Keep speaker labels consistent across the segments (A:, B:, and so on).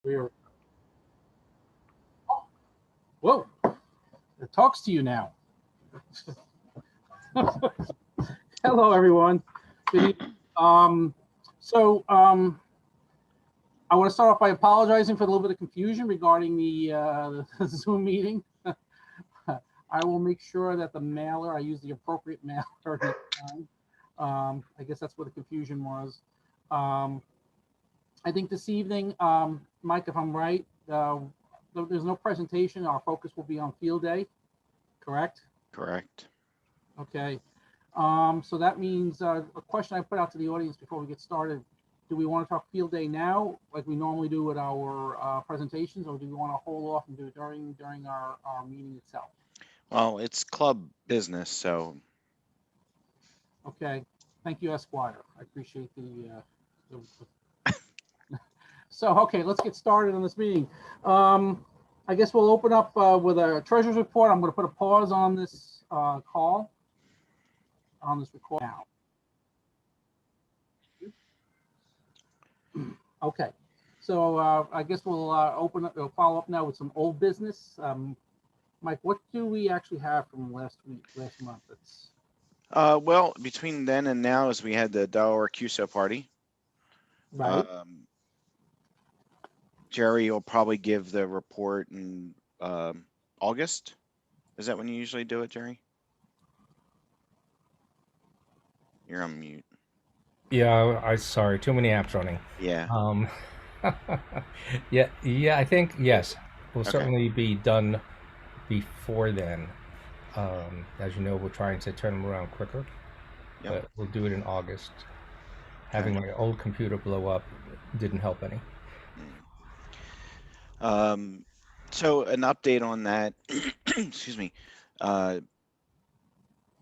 A: We're whoa. It talks to you now. Hello, everyone. Good evening. Um, so I want to start off by apologizing for the little bit of confusion regarding the Zoom meeting. I will make sure that the mailer I use the appropriate mailer next time. I guess that's where the confusion was. Um, I think this evening, Mike, if I'm right, there's no presentation. Our focus will be on field day, correct?
B: Correct.
A: Okay. So that means a question I put out to the audience before we get started. Do we want to talk field day now, like we normally do with our presentations, or do we want to hold off and do it during our meeting itself?
B: Well, it's club business, so
A: Okay. Thank you, Esquire. I appreciate so okay, let's get started on this meeting. I guess we'll open up with a treasurer's report. I'm going to put a pause on this call on this record now. Okay. So I guess we'll follow up now with some old business. Mike, what do we actually have from last month? That's
B: well, between then and now is we had the Delaware QSO party.
A: right.
B: Um, Jerry will probably give the report in August. Is that when you usually do it, Jerry? You're on mute.
C: Yeah, I sorry, too many apps running.
B: Yeah.
C: Um, yeah, I think yes, we'll
B: Okay.
C: certainly be done before then. As you know, we're trying to turn them around quicker,
B: Yep.
C: but we'll do it in August.
B: Okay.
C: Having my old computer blow up didn't help any.
B: Mm. Um, so an update on that. Excuse me. Uh,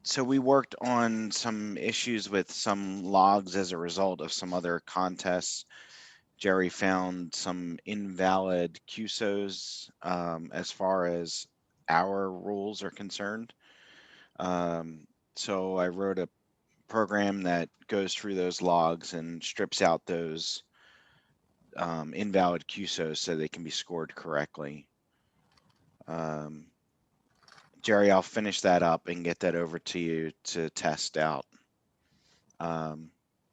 B: so we worked on some issues with some logs as a result of some other contests. Jerry found some invalid QSOs as far as our rules are concerned. Um, so I wrote a program that goes through those logs and strips out those invalid QSOs so they can be scored correctly. Um, Jerry, I'll finish that up and get that over to you to test out. Um,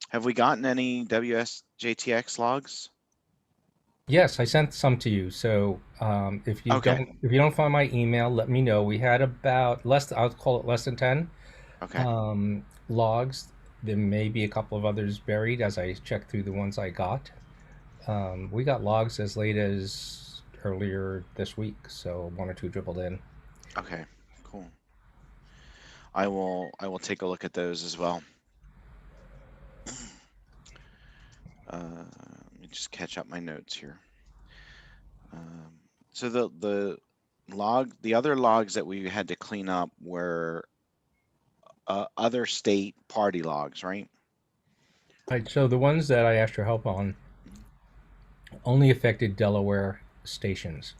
B: have we gotten any WSJTX logs?
C: Yes, I sent some to you. So
B: Okay.
C: if you don't find my email, let me know. We had about I'll call it less than 10
B: Okay.
C: logs. There may be a couple of others buried as I check through the ones I got. We got logs as late as earlier this week, so one or two dribbled in.
B: Okay. Cool. I will take a look at those as well. Let me just catch up my notes here. Um, so the other logs that we had to clean up were other state party logs, right?
C: Right, so the ones that I asked your help on
B: Mhm.
C: only affected Delaware stations,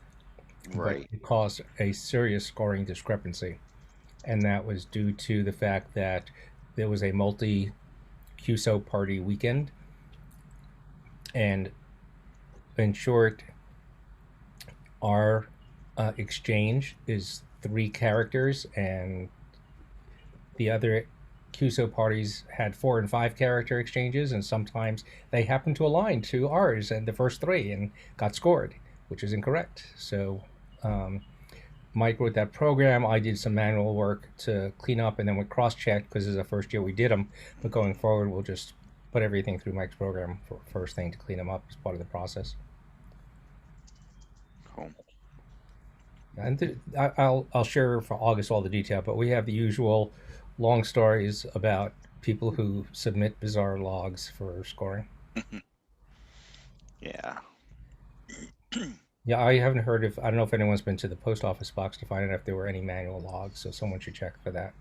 C: but
B: Right.
C: it caused a serious scoring discrepancy, and that was due to the fact that there was a multi QSO party weekend, and in short, our exchange is 3 characters, and the other QSO parties had 4 and 5 character exchanges, and sometimes they happened to align to ours and the first three and got scored, which is incorrect. So um, Mike wrote that program. I did some manual work to clean up, and then we cross checked because this is the first year we did them. But going forward, we'll just put everything through Mike's program for first thing to clean them up as part of the process.
B: Cool.
C: And I'll share for August all the detail, but we have the usual long stories about people who submit bizarre logs for scoring.
B: Yeah.
C: Yeah, I haven't heard if I don't know if anyone's been to the post office box to find out if there were any manual logs, so someone should check for that.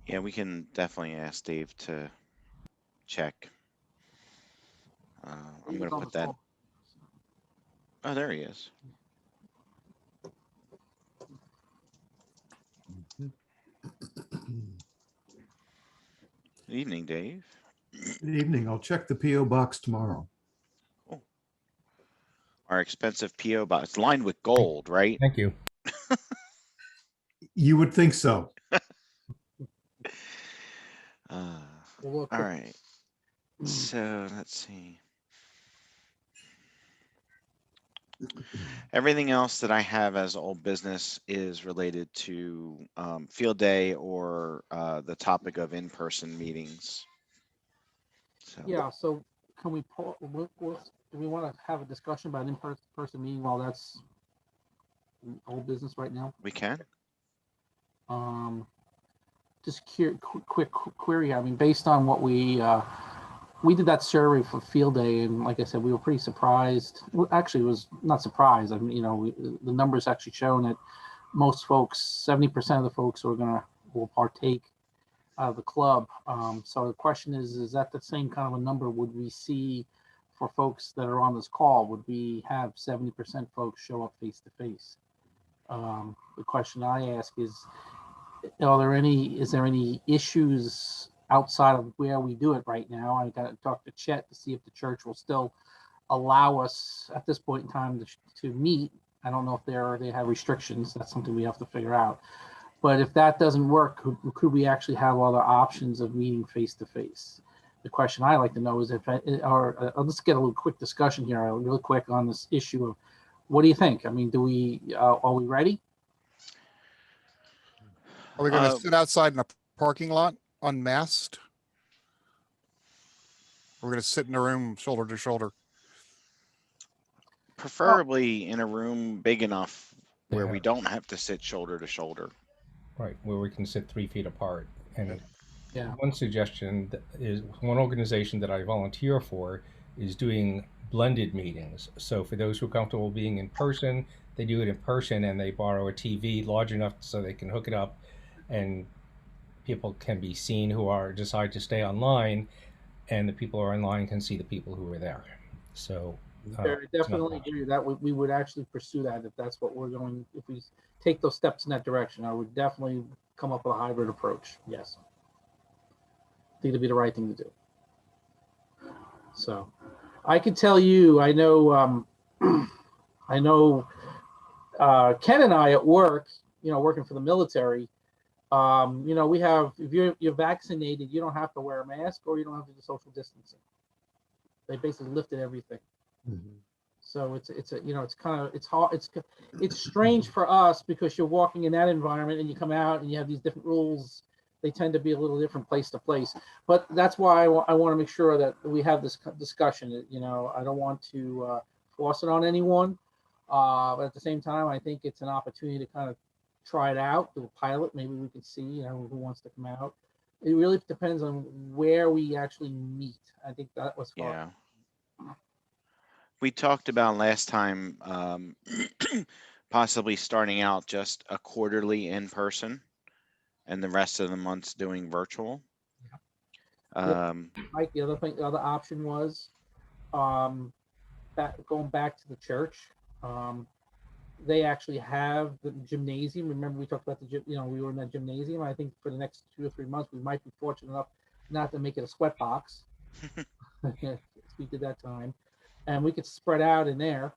B: Yeah, we can definitely ask Dave to check. I'm
A: He
B: going
A: was
B: to
A: on the
B: put that.
A: call.
B: Oh, there he is. Good evening, Dave.
D: Good evening. I'll check the PO box tomorrow.
B: Cool. our expensive PO box, lined with gold, right?
C: Thank you.
D: You would think so.
A: We'll look
B: All
A: for-
B: right. So let's see. Everything else that I have as old business is related to field day or the topic of in-person meetings. So
A: Yeah, so can we pull, do we want to have a discussion about in-person meeting while that's old business right now?
B: we can.
A: Just quick query. I mean, based on what we did that survey for field day, and like I said, we were pretty surprised. Well, actually, it was not surprised. I mean, you know, the numbers actually showing that most folks, 70% of the folks will partake of the club. So the question is that the same kind of a number would we see for folks that are on this call? Would we have 70% folks show up face to face? The question I ask is there any issues outside of where we do it right now? I got to talk to Chet to see if the church will still allow us at this point in time to meet. I don't know if they have restrictions. That's something we have to figure out. But if that doesn't work, could we actually have other options of meeting face to face? The question I like to know is let's get a little quick discussion here, real quick on this issue of what do you think? I mean, are we ready?
E: Are we going to sit outside in a parking lot unmasked? We're going to sit in a room shoulder to shoulder.
B: Preferably in a room big enough where
C: Yeah.
B: we don't have to sit shoulder to shoulder.
C: Right, where we can sit 3 feet apart. And
A: Yeah.
C: one suggestion is one organization that I volunteer for is doing blended meetings. So for those who are comfortable being in person, they do it in person and they borrow a TV large enough so they can hook it up and people can be seen who decide to stay online, and the people who are online can see the people who are there. So
A: I definitely agree that we would actually pursue that if that's what we're going. If we take those steps in that direction, I would definitely come up with a hybrid approach. Yes, I think it'd be the right thing to do. So, I could tell you, I know, Ken and I at work, working for the military. We have, if you're vaccinated, you don't have to wear a mask or you don't have to do social distancing. They basically lifted everything. So it's hard. It's strange for us because you're walking in that environment and you come out and you have these different rules. They tend to be a little different place to place, but that's why I want to make sure that we have this discussion. I don't want to force it on anyone, but at the same time, I think it's an opportunity to kind of try it out, do a pilot. Maybe we can see, who wants to come out. It really depends on where we actually meet. I think that was fun.
B: Yeah. We talked about last time possibly starting out just a quarterly in person and the rest of the months doing virtual.
A: Mike, the other option was going back to the church. They actually have the gymnasium. Remember, we talked about the gym. We were in that gymnasium. I think for the next 2 or 3 months, we might be fortunate enough not to make it a sweat box. We did that time, and we could spread out in there.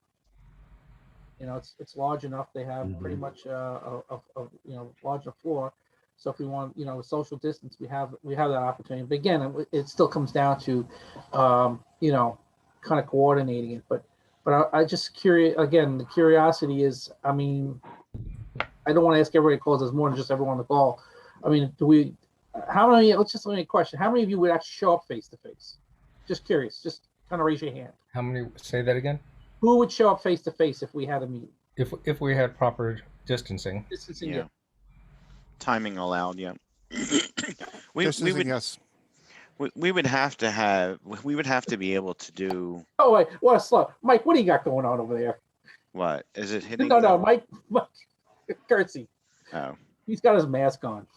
A: It's large enough. They have pretty much a large enough floor. So if we want, social distance, we have that opportunity. But again, it still comes down to, kind of coordinating it. But I just curious, again, the curiosity is, I mean, I don't want to ask everybody calls. There's more than just everyone on the call. I mean, let's just let me a question. How many of you would actually show up face to face? Just curious, just kind of raise your hand.
C: How many, say that again?
A: Who would show up face to face if we had a meeting?
C: If we had proper distancing.
A: Distancing,
B: Yeah. Timing allowed, yeah. we would,
E: yes.
B: we would have to be able to do
A: Oh, wait, what a slow. Mike, what do you got going on over there?
B: what? Is it hitting?
A: No, Mike, curtsy.
B: Oh.
A: He's got his mask on.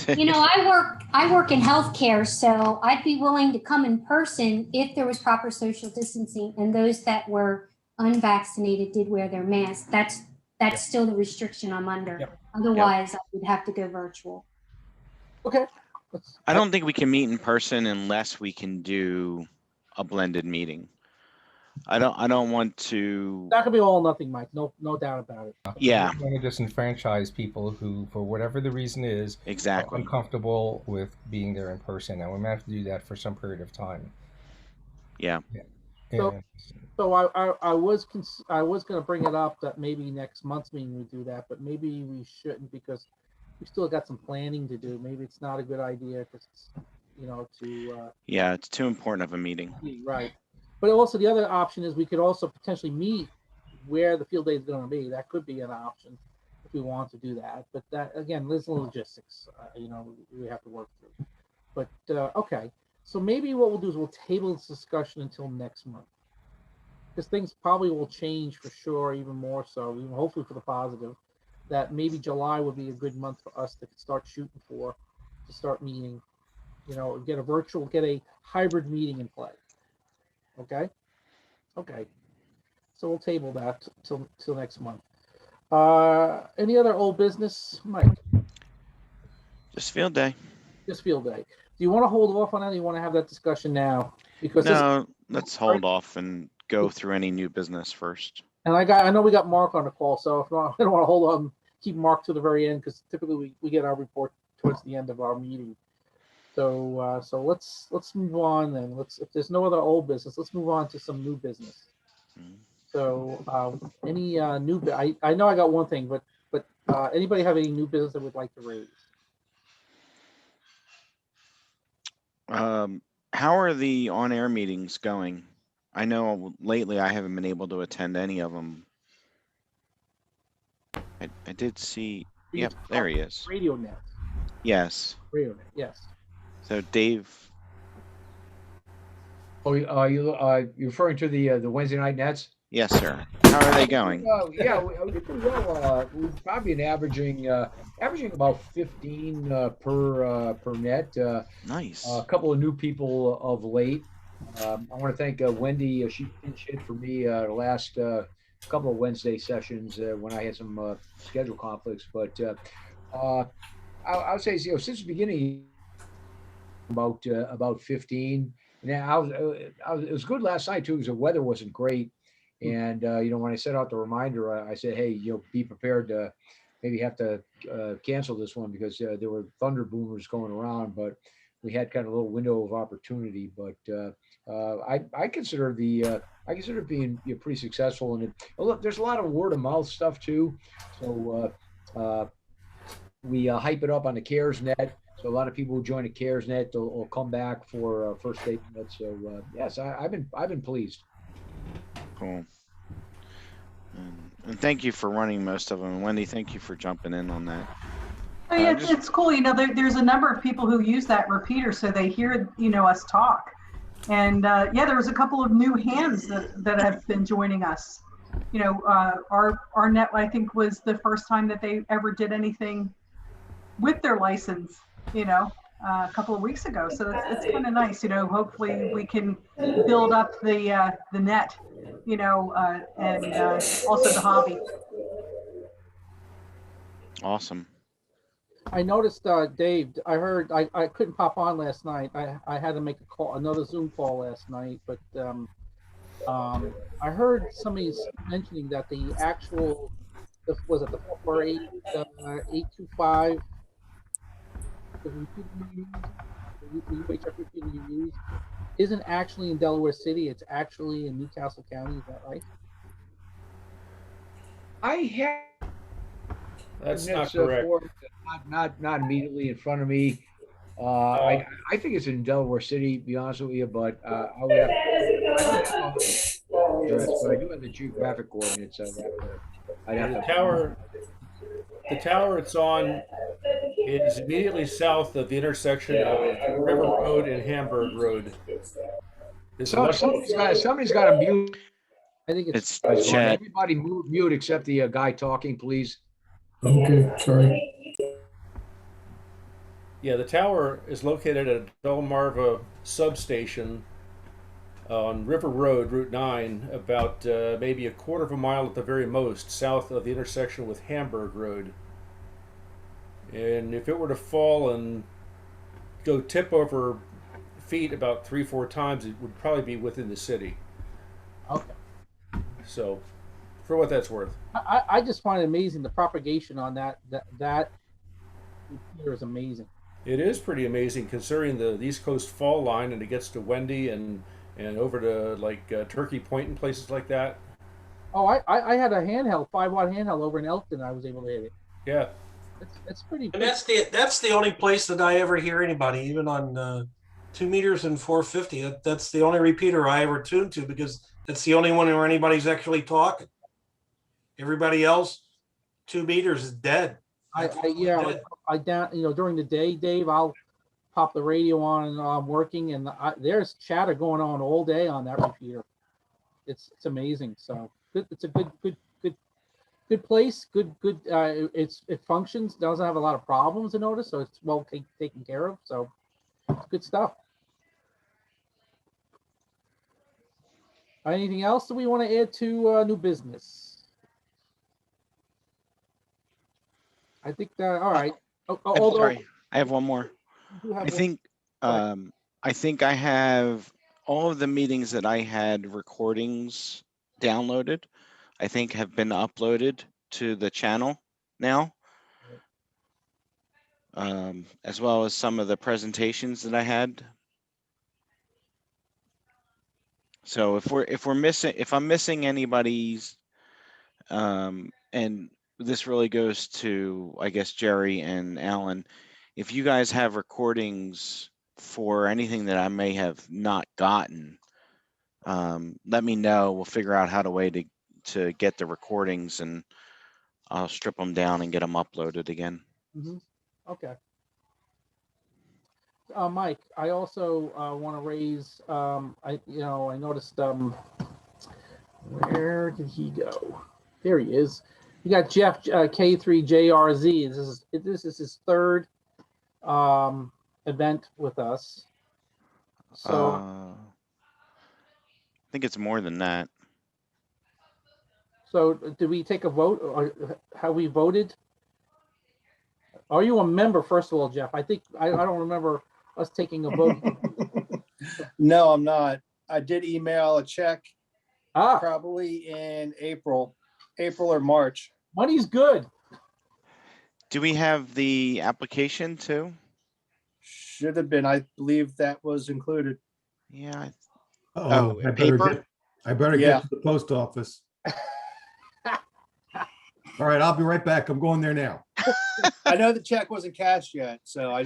F: I work in healthcare, so I'd be willing to come in person if there was proper social distancing and those that were unvaccinated did wear their mask. That's still the restriction I'm under.
C: Yep.
F: Otherwise, I would have to go virtual.
A: Okay.
B: I don't think we can meet in person unless we can do a blended meeting. I don't want to,
A: Not gonna be all or nothing, Mike. No doubt about it.
B: yeah,
C: I want to disenfranchise people who, for whatever the reason is, are
B: exactly.
C: uncomfortable with being there in person, and we might have to do that for some period of time.
B: Yeah.
A: So-
C: And
A: So I was gonna bring it up that maybe next month's meeting we do that, but maybe we shouldn't because we still got some planning to do. Maybe it's not a good idea because
B: Yeah, it's too important of a meeting.
A: right. But also the other option is we could also potentially meet where the field day is going to be. That could be an option if we want to do that. But that again, there's logistics. We have to work through. But okay, so maybe what we'll do is we'll table this discussion until next month, because things probably will change for sure, even more so, even hopefully for the positive. That maybe July would be a good month for us to start shooting for, to start meeting. Get a hybrid meeting in play. Okay. So we'll table that till next month. Any other old business, Mike?
B: Just field day.
A: This field day. Do you want to hold off on that? Or you want to have that discussion now? Because
B: No, let's hold off and go through any new business first.
A: and I know we got Mark on the call, so if not, I don't want to hold on, keep Mark to the very end because typically we get our report towards the end of our meeting. So let's move on then. If there's no other old business, let's move on to some new business.
B: Mhm.
A: So any new? I know I got one thing, but anybody have any new business that would like to raise?
B: How are the on-air meetings going? I know lately I haven't been able to attend any of them. I did see, yep, there he is.
A: RadioNet.
B: Yes.
A: RadioNet. Yes.
B: So Dave,
D: Oh, you're referring to the Wednesday night nets?
B: yes, sir. How are they going?
D: Yeah, we did pretty well. We've probably been averaging about 15 per net.
B: Nice.
D: A couple of new people of late. I want to thank Wendy. She pinch hit for me the last couple of Wednesday sessions when I had some schedule conflicts. But I would say, since the beginning, about 15. And it was good last night too because the weather wasn't great. And when I set out the reminder, I said, hey, be prepared to maybe have to cancel this one because there were thunder boomers going around, but we had kind of a little window of opportunity. But I consider it being pretty successful. And look, there's a lot of word of mouth stuff too. So we hype it up on the CARES net. So a lot of people who join the CARES net will come back for first aid net. So yes, I've been pleased.
B: Cool. And thank you for running most of them. Wendy, thank you for jumping in on that.
G: Oh, yeah, it's cool. There's a number of people who use that repeater so they hear, us talk. And there was a couple of new hands that have been joining us. Our net, I think, was the first time that they ever did anything with their license, a couple of weeks ago. So it's kind of nice, hopefully we can build up the net, and also the hobby.
B: Awesome.
A: I noticed, Dave, I heard I couldn't pop on last night. I had to make another Zoom call last night, but I heard somebody's mentioning that the actual, was it the 448-825, the UHF repeater you use, isn't actually in Delaware City. It's actually in Newcastle County. Is that right?
D: I have.
H: That's
D: That's,
H: not correct.
D: Not immediately in front of me. I think it's in Delaware City, to be honest with you, but I would have but I do have the geographic coordinates. I'd have to.
H: The tower it's on is immediately south of the intersection of River Road and Hamburg Road.
D: Somebody's got to mute.
A: I think
B: It's
D: Guys,
B: Chad.
D: everybody mute except the guy talking, please.
I: Okay, sorry.
H: Yeah, the tower is located at Delmarva substation on River Road, Route 9, about maybe a quarter of a mile at the very most south of the intersection with Hamburg Road. And if it were to fall and go tip over feet about 3-4 times, it would probably be within the city.
A: Okay.
H: So, for what that's worth.
A: I just find it amazing the propagation on that repeater is amazing.
H: It is pretty amazing considering the East Coast fall line, and it gets to Wendy and over to like Turkey Point and places like that.
A: Oh, I had a handheld 5-watt handheld over in Elkton. I was able to hit it.
H: Yeah,
A: It's pretty.
J: And that's the only place that I ever hear anybody, even on 2 meters and 450. That's the only repeater I ever tune to, because that's the only one where anybody's actually talking. Everybody else, 2 meters is dead.
A: I down, during the day, Dave, I'll pop the radio on and I'm working, and there's chatter going on all day on that repeater. It's amazing. So it's a good place. Good. It functions. Doesn't have a lot of problems, I notice. So it's well taken care of. So it's good stuff. Anything else that we want to add to new business? I think that all right.
B: I'm sorry, I have one more. I think
A: Right.
B: I think I have all of the meetings that I had recordings downloaded, I think have been uploaded to the channel now. As well as some of the presentations that I had. So if I'm missing anybody's, and this really goes to, I guess, Jerry and Alan, if you guys have recordings for anything that I may have not gotten, let me know. We'll figure out how to get the recordings, and I'll strip them down and get them uploaded again.
A: Mm-hmm. Okay. Mike, I also want to raise. I noticed. Where did he go? There he is. You got Jeff K3JRZ. This is his third event with us. So
B: I think it's more than that.
A: So did we take a vote, or have we voted? Are you a member, first of all, Jeff? I think I don't remember us taking a vote.
K: No, I'm not. I did email a check
A: Ah,
K: probably in April or March.
A: money's good.
B: Do we have the application too?
K: Should have been. I believe that was included.
B: Yeah.
I: Oh,
B: Oh, paper?
I: I better
K: Yeah.
I: get to the post office. All right, I'll be right back. I'm going there now.
K: I know the check wasn't cashed yet, so I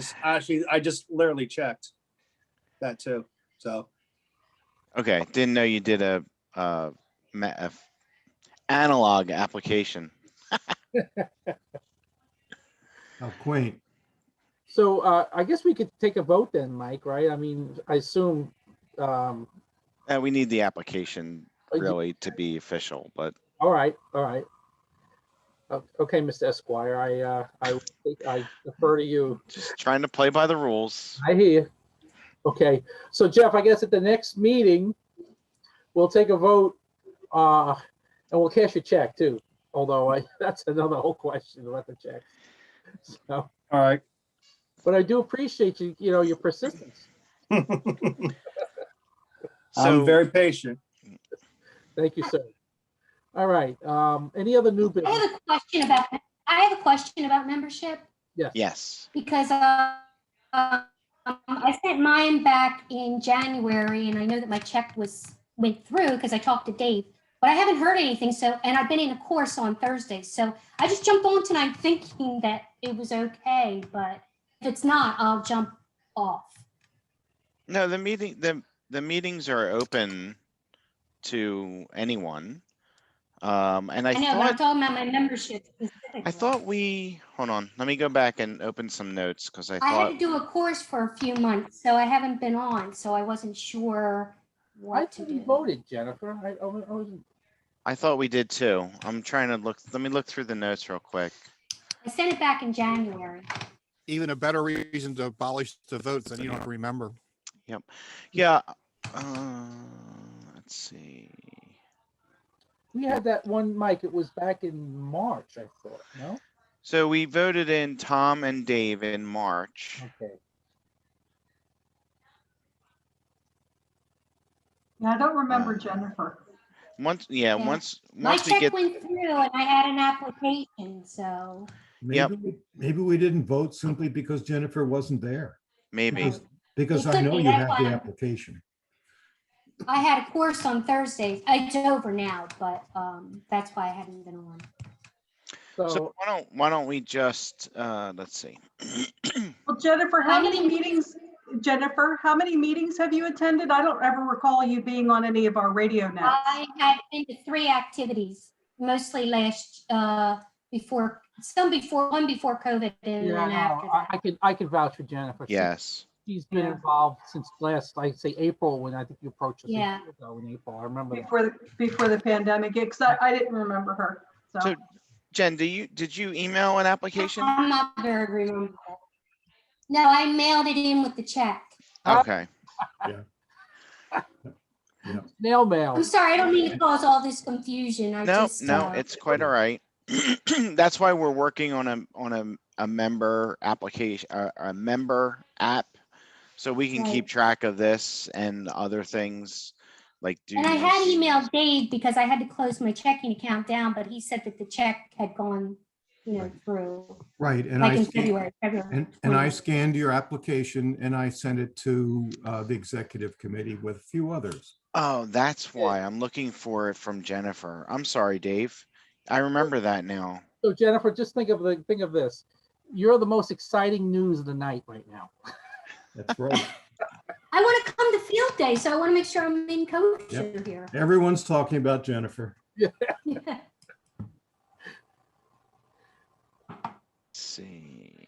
K: just literally checked that too. So
B: Okay, didn't know you did a analog application.
I: How quaint.
A: So I guess we could take a vote then, Mike, right? I mean, I assume.
B: We need the application
A: you-
B: really to be official, but
A: All right. Okay, Mr. Esquire, I defer to you.
B: just trying to play by the rules.
A: I hear you. Okay, so Jeff, I guess at the next meeting, we'll take a vote, and we'll cash a check too. Although that's another whole question about the check. So,
K: all right.
A: but I do appreciate your persistence.
K: I'm
B: So
K: very patient.
A: Thank you, sir. All right. Any other new
F: I
A: business?
F: have a question about membership,
B: yes.
F: because I sent mine back in January, and I know that my check went through because I talked to Dave, but I haven't heard anything. So, and I've been in a course on Thursday, so I just jumped on tonight thinking that it was okay, but if it's not, I'll jump off.
B: No, the meetings are open to anyone. And
F: I know, but I'm
B: thought
F: talking about my membership specifically.
B: hold on, let me go back and open some notes because I
F: I had to
B: thought
F: do a course for a few months, so I haven't been on, so I wasn't sure
A: I
F: what to
A: thought you
F: do.
A: voted, Jennifer. I wasn't.
B: I thought we did too. I'm trying to look. Let me look through the notes real quick.
F: I sent it back in January.
E: Even a better reason to abolish the votes than you don't remember.
B: Yeah. Let's see.
A: We had that one, Mike. It was back in March, I thought. No.
B: So we voted in Tom and Dave in March.
A: Okay.
G: Yeah, I don't remember Jennifer.
B: Once
F: My
B: we
F: check
B: get,
F: went through and I had an application, so.
B: Yep.
I: Maybe we didn't vote simply because Jennifer wasn't there.
B: maybe.
I: Because
F: It
I: I
F: could
I: know
F: be,
I: you
F: that's
I: have the
F: why-
I: application.
F: I had a course on Thursday. It's over now, but that's why I hadn't been on.
B: So why don't we just, let's see.
G: Well, Jennifer, how many meetings have you attended? I don't ever recall you being on any of our radio nets.
F: I had been to 3 activities, mostly one before COVID and
A: Yeah,
F: then after
A: no,
F: that.
A: I could vouch for Jennifer.
B: Yes.
A: She's been
F: Yeah.
A: involved since last, I'd say April, when I think you approached us. a
F: Yeah.
A: year ago in April, I remember that.
G: Before the pandemic, because I didn't remember her.
B: So Jen, did you email an application?
F: I'm not very remember. No, I mailed it in with the check.
B: Okay.
A: Snail mail.
F: I'm sorry, I don't mean to cause all this confusion.
B: No, it's quite all right. That's why we're working on a member application, a member app, so we can keep
F: Right.
B: track of this and other things like
F: And I had
B: dues.
F: emailed Dave because I had to close my checking account down, but he said that the check had gone, through.
I: Right, and
F: Like
I: I
F: in
I: scanned,
F: February.
I: and I scanned your application and I sent it to the executive committee with a few others.
B: Oh, that's why I'm looking for it from Jennifer. I'm sorry, Dave. I remember that now.
A: So Jennifer, just think of this. You're the most exciting news of the night right now.
I: That's right.
F: I want to come to field day, so I want to make sure I'm in kosher
I: Yep.
F: here.
I: Everyone's talking about Jennifer.
F: Yeah.
B: Let's see.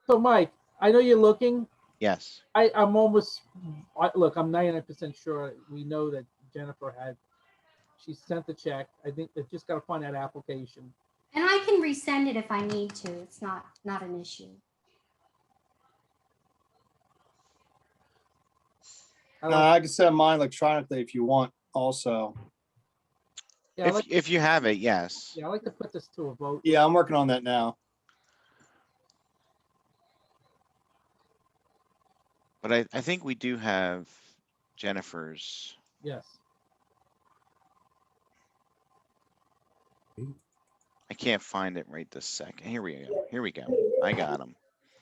A: So Mike, I know you're looking.
B: Yes.
A: I'm 99% sure we know that Jennifer she sent the check. I think they just got to find that application.
F: And I can resend it if I need to. It's not an issue.
K: I can send mine electronically if you want also.
A: Yeah,
B: If you have it, yes.
A: I'd like to put this to a vote.
K: Yeah, I'm working on that now.
B: But I think we do have Jennifer's.
A: Yes.
B: I can't find it right this second. Here we go. I got him.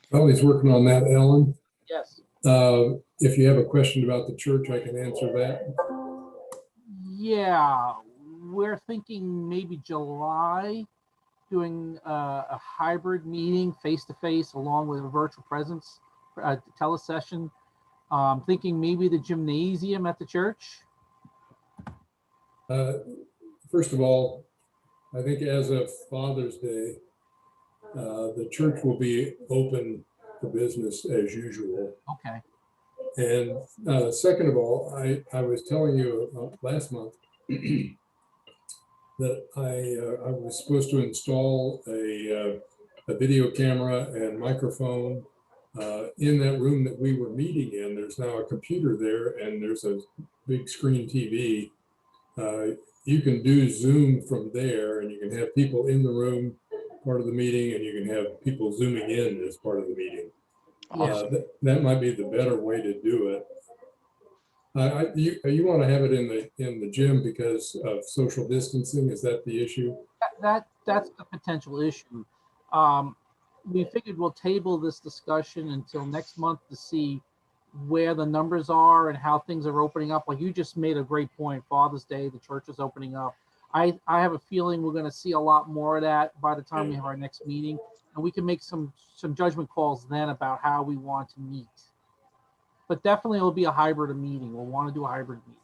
L: While he's working on that, Ellen,
A: Yes.
L: if you have a question about the church, I can answer that.
A: Yeah, we're thinking maybe July, doing a hybrid meeting face-to-face along with a virtual presence, telesession. Thinking maybe the gymnasium at the church.
L: First of all, I think as of Father's Day, the church will be open for business as usual.
A: Okay.
L: And second of all, I was telling you last month that I was supposed to install a video camera and microphone in that room that we were meeting in. There's now a computer there and there's a big screen TV. You can do Zoom from there and you can have people in the room part of the meeting and you can have people zooming in as part of the meeting. That might be the better way to do it. You want to have it in the gym because of social distancing? Is that the issue?
A: That's the potential issue. We figured we'll table this discussion until next month to see where the numbers are and how things are opening up. Like you just made a great point, Father's Day, the church is opening up. I have a feeling we're going to see a lot more of that by the time we have our next meeting, and we can make some judgment calls then about how we want to meet. But definitely it'll be a hybrid meeting. We'll want to do a hybrid meeting.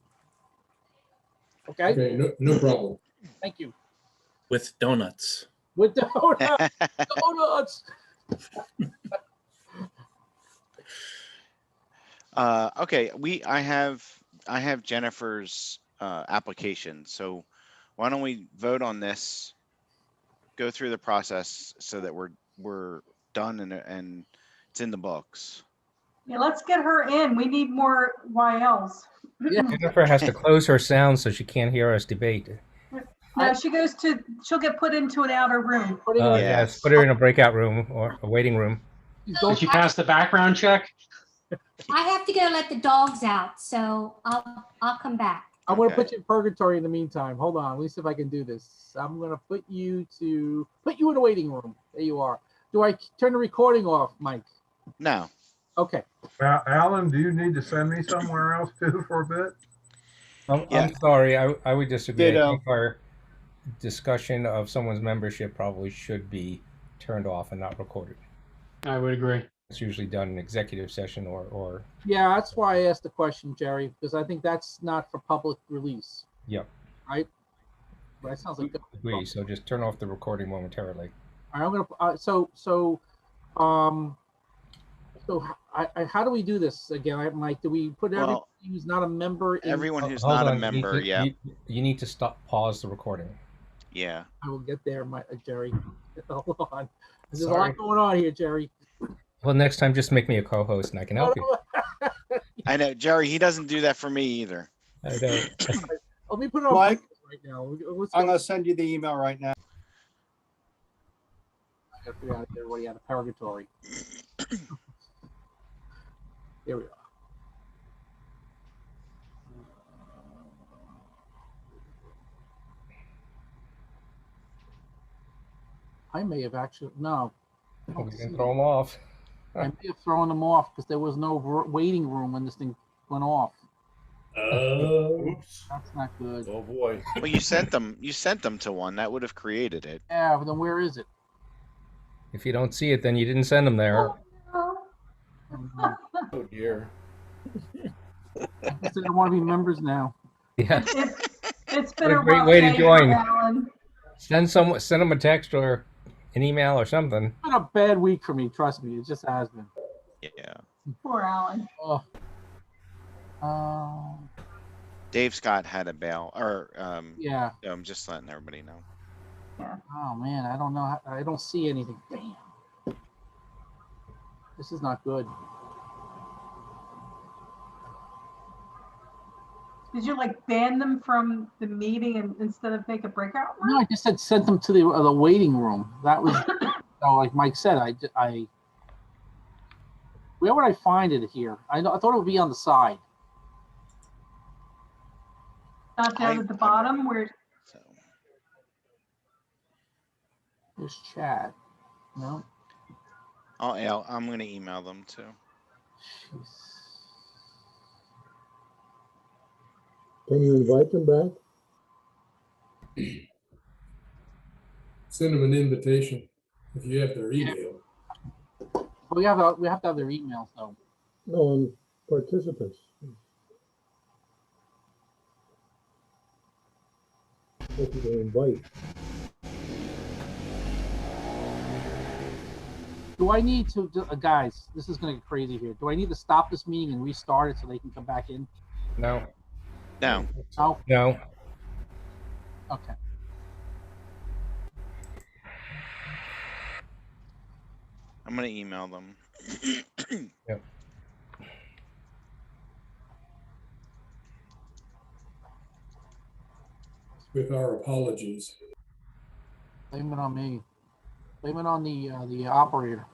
A: Okay?
L: Okay, no problem.
A: Thank you.
M: With donuts.
A: With donuts. Donuts.
B: Okay, I have Jennifer's application. So why don't we vote on this, go through the process so that we're done and it's in the books.
G: Yeah, let's get her in. We need more YLs.
C: Jennifer has to close her sound so she can't hear us debate.
G: No, she'll get put into an outer room.
C: Yes, put her in a breakout room or a waiting room.
N: Did you pass the background check?
F: I have to go let the dogs out, so I'll come back.
A: I'm gonna
B: Okay.
A: put you in purgatory in the meantime. Hold on, let me see if I can do this. I'm gonna put you in a waiting room. There you are. Do I turn the recording off, Mike?
B: No.
A: Okay.
N: Alan, do you need to send me somewhere else too for a bit?
B: Yeah.
C: I'm sorry, I would disagree. I
K: Ditto.
C: think our discussion of someone's membership probably should be turned off and not recorded.
O: I would agree.
C: It's usually done in executive session or
A: Yeah, that's why I asked the question, Jerry, because I think that's not for public release,
C: yep.
A: right? But that sounds like good.
C: Agree. So just turn off the recording momentarily.
A: All right, I'm gonna. How do we do this again, Mike? Do we put everyone
B: Well,
A: who's not a member in?
B: everyone who's
C: Hold
B: not a
C: on,
B: member, yeah.
C: You need to pause the recording.
B: Yeah.
A: I will get there, Jerry. Hold on. There's a
C: Sorry.
A: lot going on here, Jerry.
C: Well, next time just make me a co-host and I can help you.
B: I know, Jerry, he doesn't do that for me either.
C: I know.
A: Let me put it on
K: Mike,
A: right now. Let's
K: I'm gonna send you the email right now.
A: I gotta figure out everybody out of purgatory. Here we are. I may have actually
C: We can throw them off.
A: I may have thrown them off because there was no waiting room when this thing went off.
H: Oops.
A: That's not good.
H: Oh boy.
B: Well, you sent them to one that would have created it.
A: Yeah, but then where is it?
C: If you don't see it, then you didn't send them there.
H: Oh dear.
A: I guess they don't want to be members now.
C: Yeah.
G: It's
C: What
G: been
C: a
G: a
C: great
G: rough
C: way to
G: day,
C: join.
G: Alan.
C: Send them a text or an email or something.
A: It's been a bad week for me. Trust me, it just has been.
B: Yeah.
G: Poor Alan.
A: Oh.
B: Dave Scott had a bail, or
A: Yeah.
B: I'm just letting everybody know.
A: Oh man, I don't know. I don't see anything. Damn. This is not good.
G: Did you like ban them from the meeting and instead of make a breakout room?
A: No, I just said sent them to the waiting room. That was, like Mike said. Where would I find it here? I thought it would be on the side.
G: Not down at the bottom where.
B: So
A: There's chat. No.
B: I'm gonna email them too.
A: Jeez.
L: Can you invite them back? Send them an invitation if you have their email.
A: We have to have their emails though.
L: No, on participants. What do they invite?
A: Do I need to, guys? This is going to get crazy here. Do I need to stop this meeting and restart it so they can come back in?
C: No.
B: No.
A: No.
C: No.
A: Okay.
B: I'm gonna email them.
C: Yep.
L: With our apologies.
A: Blame it on me. Blame it on the operator.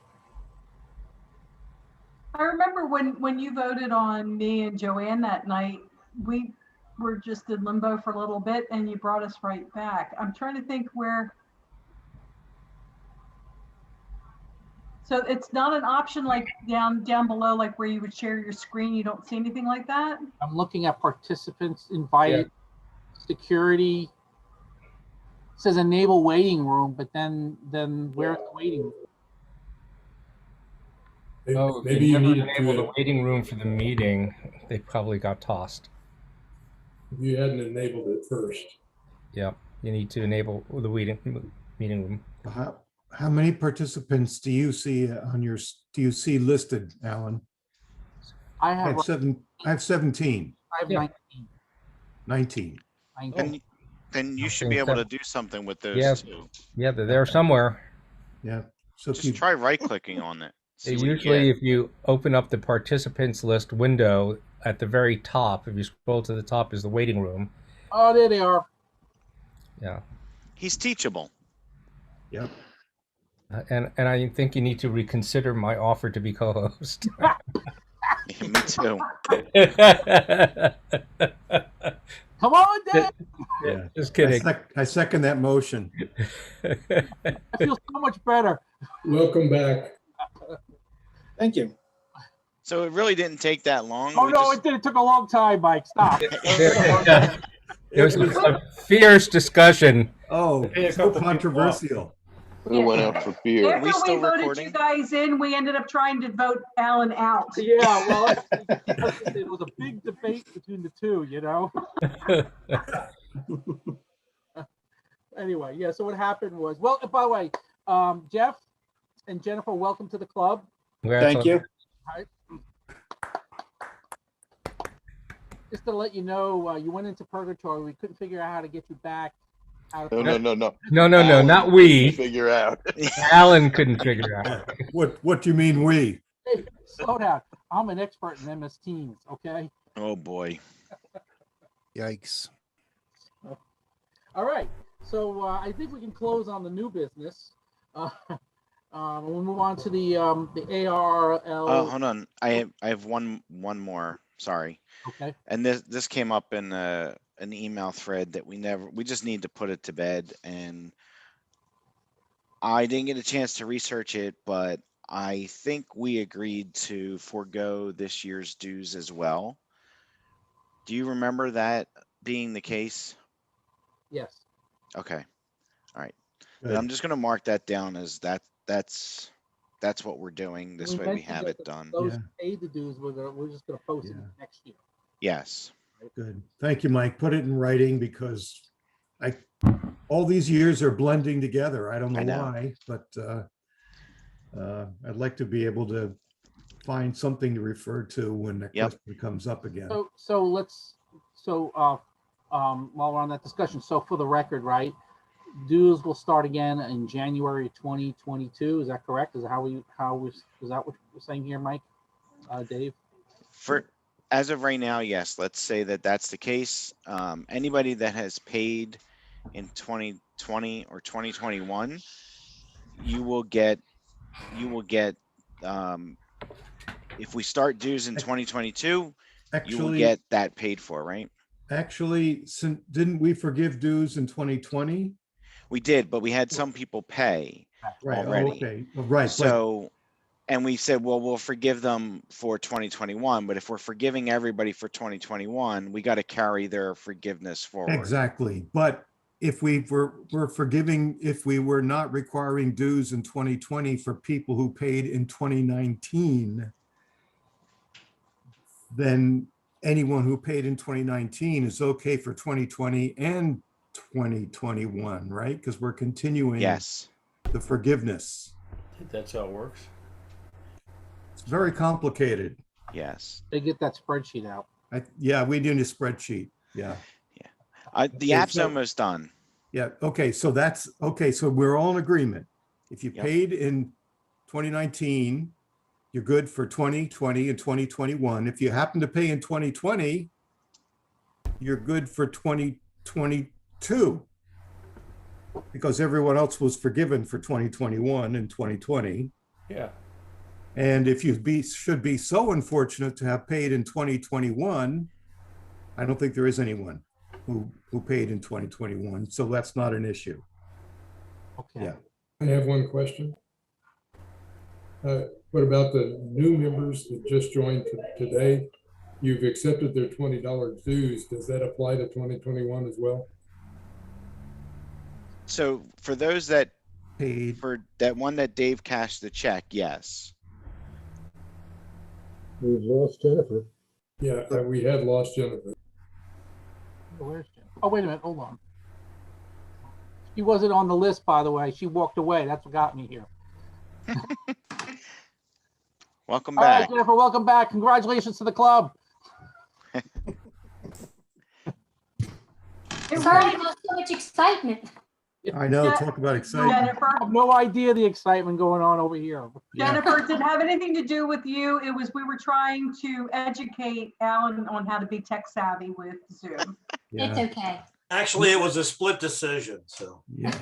G: I remember when you voted on me and Joanne that night, we were just in limbo for a little bit and you brought us right back. I'm trying to think where. So it's not an option like down below, like where you would share your screen. You don't see anything like that?
A: I'm looking at participants invited, security. It says enable waiting room, but then where's the waiting room?
C: Oh, if
L: Maybe
C: you
L: you
C: never
L: needed
C: enabled
L: to,
C: the waiting room for the meeting, they probably got tossed.
L: you hadn't enabled it first.
C: Yeah, you need to enable the meeting room.
I: How many participants do you see listed, Alan?
A: I
I: I
A: have
I: have 17.
A: I have
C: Yeah.
I: 19.
A: 19.
B: Then you should be able to do something with those
C: Yeah.
B: two.
C: Yeah, they're there somewhere.
I: Yeah. So if
B: Just
I: you
B: try right-clicking on it. See what you
C: Usually,
B: get.
C: if you open up the participants list window at the very top, if you scroll to the top, is the waiting room.
A: Oh, there they are.
C: Yeah,
B: He's teachable.
I: Yep.
C: and I think you need to reconsider my offer to be co-host.
B: Me too.
A: Come on, Dave.
C: Yeah, just
I: I
C: kidding.
I: I second that motion.
A: I feel so much better.
L: Welcome back.
K: Thank you.
B: So it really didn't take that long.
A: Oh,
B: We
A: no,
B: just-
A: it did. It took a long time, Mike. Stop.
C: There was a fierce discussion.
I: Oh,
H: Hey, a
I: so
H: couple people
I: controversial.
O: We went out for beer.
G: After
B: we
G: we
B: still
G: voted
B: recording?
G: you guys in, we ended up trying to vote Alan out.
A: Yeah, well, it was a big debate between the two, you know? Anyway, yeah, so what happened was, well, by the way, Jeff and Jennifer, welcome to the club.
K: Thank you.
A: Right. Just to let you know, you went into purgatory. We couldn't figure out how to get you back out of
O: No.
C: No,
O: Alan
C: not
O: couldn't
C: we.
O: Figure out.
C: Alan couldn't figure it out.
I: What do you mean we?
A: Hey, slow down. I'm an expert in MS Teams, okay?
B: Oh, boy.
E: Yikes.
A: All right. So I think we can close on the new business. We'll move on to the ARL.
B: Hold on. I have one more. Sorry.
A: Okay.
B: And this came up in an email thread that we just need to put it to bed. And I didn't get a chance to research it, but I think we agreed to forego this year's dues as well. Do you remember that being the case?
A: Yes.
B: Okay. All right. But
I: Good.
B: I'm just going to mark that down as that's what we're doing. This way we
A: mentioned
B: have
A: that
B: it done.
A: Those
I: Yeah.
A: paid the dues, we're just going to post it
I: Yeah.
A: next year.
B: Yes.
I: Good. Thank you, Mike. Put it in writing because all these years are blending together. I don't
B: I
I: know
B: know.
I: why, but I'd like to be able to find something to refer to when the
B: Yep.
I: question comes up again.
A: So while we're on that discussion, so for the record, right, dues will start again in January 2022. Is that correct? Is that is that what we're saying here, Mike? Dave?
B: For as of right now, yes, let's say that that's the case. Anybody that has paid in 2020 or 2021, you will get if we start dues in 2022, you will
I: Actually,
B: get that paid for, right?
I: didn't we forgive dues in 2020?
B: We did, but we had some people pay
I: Right.
B: already.
I: Okay. Right.
B: So, and we said, well, we'll forgive them for 2021, but if we're forgiving everybody for 2021, we got to carry their forgiveness forward.
I: Exactly. But if we were forgiving, if we were not requiring dues in 2020 for people who paid in 2019, then anyone who paid in 2019 is okay for 2020 and 2021, right? Because we're continuing
B: Yes.
I: the forgiveness.
H: I think that's how it works.
I: It's very complicated.
B: Yes.
A: They get that spreadsheet out.
I: Yeah, we do need a spreadsheet. Yeah.
B: The
I: Okay,
B: app's
I: so-
B: almost done.
I: Yeah, okay, so that's, okay, so we're all in agreement. If you
B: Yep.
I: paid in 2019, you're good for 2020 and 2021. If you happen to pay in 2020, you're good for 2022. Because everyone else was forgiven for 2021 and 2020.
H: Yeah.
I: And if you should be so unfortunate to have paid in 2021, I don't think there is anyone who paid in 2021, so that's not an issue.
A: Okay.
I: Yeah.
L: I have one question. What about the new members that just joined today? You've accepted their $20 dues. Does that apply to 2021 as well?
B: So for those that
I: paid,
B: for that one that Dave cashed the check, yes.
L: We've lost Jennifer. Yeah, we had lost Jennifer.
A: Where's Jen? Oh, wait a minute. Hold on. She wasn't on the list, by the way. She walked away. That's what got me here.
B: Welcome
A: All right,
B: back.
A: Jennifer, welcome back. Congratulations to the club.
F: Sorry, there's so much excitement.
I: I know, talk about excitement.
G: Jennifer,
A: I have no idea the excitement going on over here.
G: Jennifer, it didn't have anything to do with you. It was, we were trying to educate Alan on how to be tech savvy with Zoom.
F: It's okay.
J: Actually, it was a split decision, so.
I: Yeah.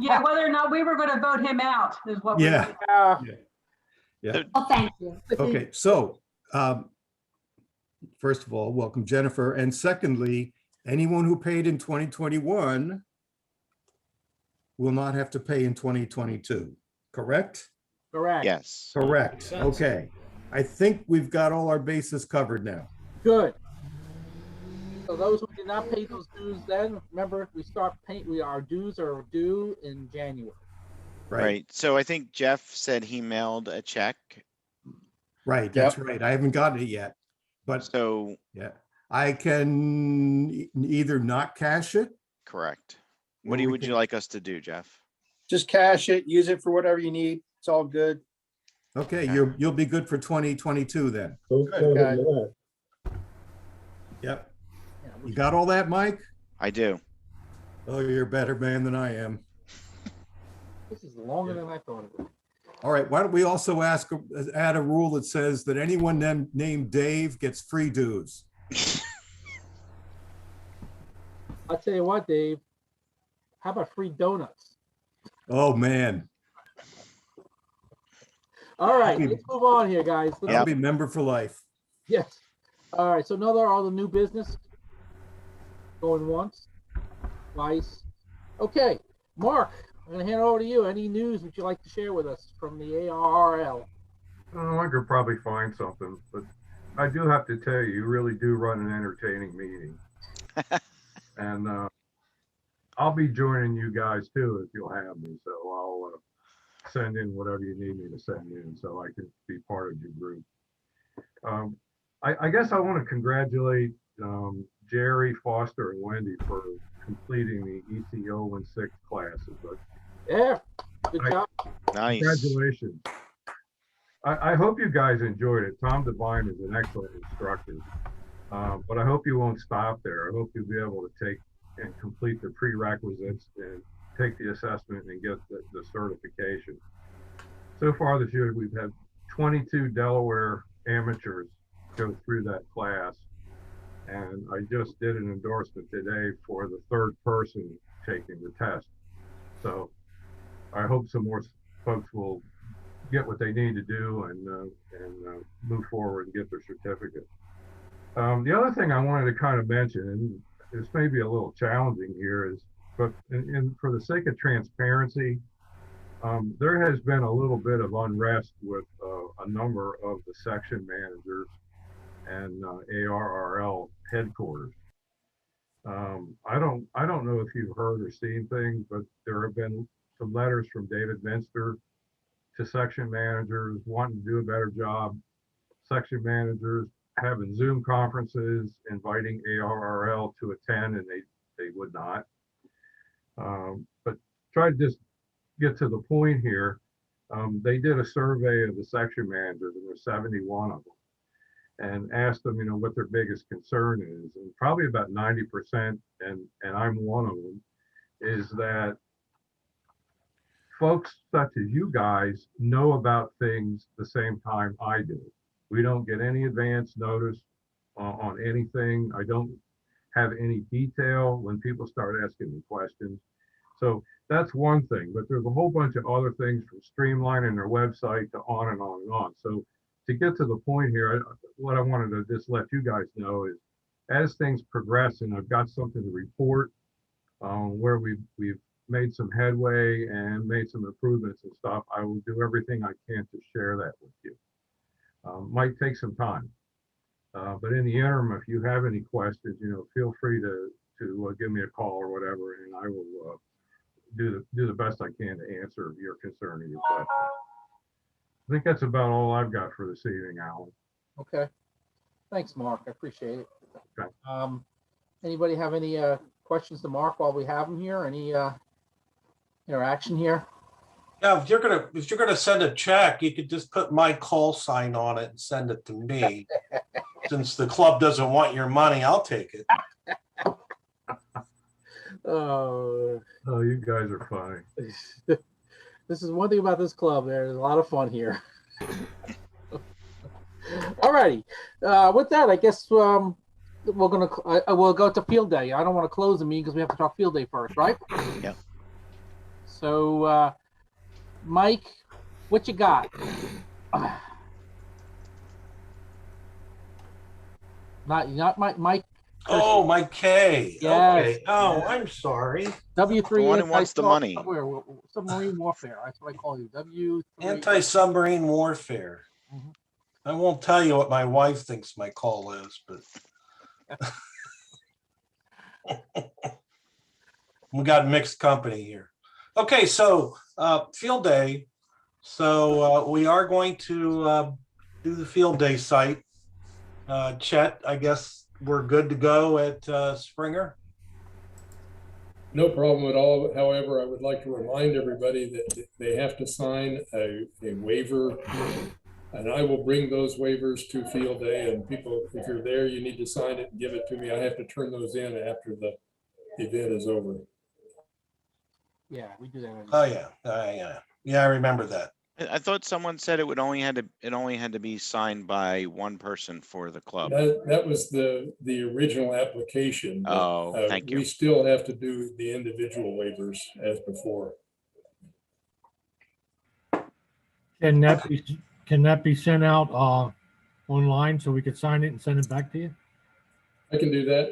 G: Yeah, whether or not we were going to vote him out is what we
I: Yeah. Yeah.
F: Well, thank you.
I: Okay, so first of all, welcome Jennifer. And secondly, anyone who paid in 2021 will not have to pay in 2022, correct?
A: Correct.
B: Yes.
I: Correct,
H: Makes sense.
I: okay. I think we've got all our bases covered now.
A: Good. So those who did not pay those dues then, remember, we start paying, our dues are due in January.
B: Right. So I think Jeff said he mailed a check.
I: Right, that's right. I haven't gotten it yet, but
B: So,
I: yeah, I can either not cash it.
B: correct.
I: Or
B: What
I: we
B: would
I: can-
B: you like us to do, Jeff?
K: Just cash it, use it for whatever you need. It's all good.
I: Okay, you'll be good for 2022 then.
K: Okay.
I: Yep. You got all that, Mike?
B: I do.
I: Oh, you're a better man than I am.
A: This is longer than I thought it would.
I: All right, why don't we also add a rule that says that anyone named Dave gets free dues?
A: I'll tell you what, Dave. How about free donuts?
I: Oh, man.
A: All right, let's move on here, guys.
I: I'll be member for life.
A: Yes. All right, so another all the new business. Going once, twice. Okay, Mark, I'm gonna hand it over to you. Any news would you like to share with us from the ARRL?
N: Oh, I could probably find something, but I do have to tell you, you really do run an entertaining meeting. And I'll be joining you guys too if you'll have me. So I'll send in whatever you need me to send in so I can be part of your group. I guess I want to congratulate Jerry, Foster, and Wendy for completing the EC016 classes. But
A: Yeah, good job.
B: Nice.
N: congratulations. I hope you guys enjoyed it. Tom Devine is an excellent instructor. But I hope you won't stop there. I hope you'll be able to take and complete the prerequisites and take the assessment and get the certification. So far this year, we've had 22 Delaware amateurs go through that class. And I just did an endorsement today for the third person taking the test. So I hope some more folks will get what they need to do and move forward and get their certificate. The other thing I wanted to kind of mention, and this may be a little challenging here, is, but for the sake of transparency, there has been a little bit of unrest with a number of the section managers and ARRL headquarters. I don't know if you've heard or seen things, but there have been some letters from David Minster to section managers wanting to do a better job. Section managers having Zoom conferences, inviting ARRL to attend, and they would not. But try to just get to the point here. They did a survey of the section managers, and there's 71 of them, and asked them, what their biggest concern is. And probably about 90%, and I'm one of them, is that folks such as you guys know about things the same time I do. We don't get any advance notice on anything. I don't have any detail when people start asking me questions. So that's one thing, but there's a whole bunch of other things from streamlining their website to on and on and on. So to get to the point here, what I wanted to just let you guys know is as things progress and I've got something to report where we've made some headway and made some improvements and stuff, I will do everything I can to share that with you. Might take some time, but in the interim, if you have any questions, feel free to give me a call or whatever, and I will do the best I can to answer your concern or your questions. I think that's about all I've got for this evening, Alan.
A: Okay. Thanks, Mark. I appreciate it.
N: Okay.
A: Anybody have any questions to Mark while we have him here? Any interaction here?
J: Yeah, if you're gonna send a check, you could just put my call sign on it and send it to me. Since the club doesn't want your money, I'll take it.
A: Oh,
N: you guys are funny.
A: This is one thing about this club. There's a lot of fun here. All righty. With that, I guess we'll go to field day. I don't want to close the meeting because we have to talk field day first, right?
B: Yeah.
A: So, Mike, what you got? Not Mike
J: Oh, Mike K.
A: Yes,
J: Okay. Oh,
A: yes.
J: I'm sorry.
A: W3.
B: The one who wants the money.
A: Submarine warfare. That's what I call you. W3.
J: Anti-submarine warfare.
A: Mhm.
J: I won't tell you what my wife thinks my call is, but we got mixed company here. Okay, so field day. So we are going to do the field day site. Chet, I guess we're good to go at Springer.
L: No problem at all. However, I would like to remind everybody that they have to sign a waiver, and I will bring those waivers to field day. And people, if you're there, you need to sign it and give it to me. I have to turn those in after the event is over.
A: Yeah, we do that.
J: Oh yeah, I remember that.
B: I thought someone said it only had to be signed by one person for the club.
L: That was the original application. But,
B: Oh, thank you.
L: We still have to do the individual waivers as before.
P: Can that be sent out online so we could sign it and send it back to you?
L: I can do that.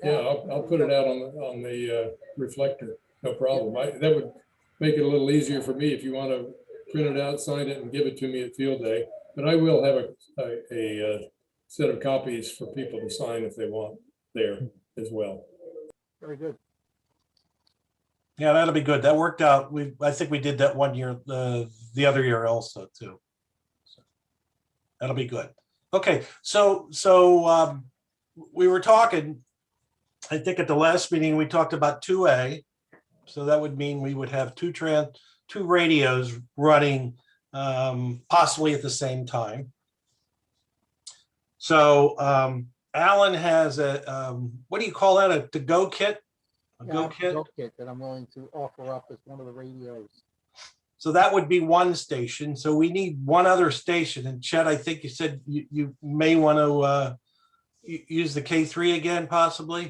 L: Yeah, I'll put it out on the reflector. No problem. That would make it a little easier for me if you want to print it out, sign it, and give it to me at field day. But I will have a set of copies for people to sign if they want there as well.
A: Very good.
J: Yeah, that'll be good. That worked out. I think we did that one year, the other year also too. So that'll be good. Okay, so we were talking, I think at the last meeting, we talked about 2A. So that would mean we would have two radios running possibly at the same time. So Alan has a, what do you call that? A to-go kit? A go kit?
A: Go kit that I'm willing to offer up as one of the radios.
J: So that would be one station. So we need one other station. And Chet, I think you said you may want to use the K3 again, possibly,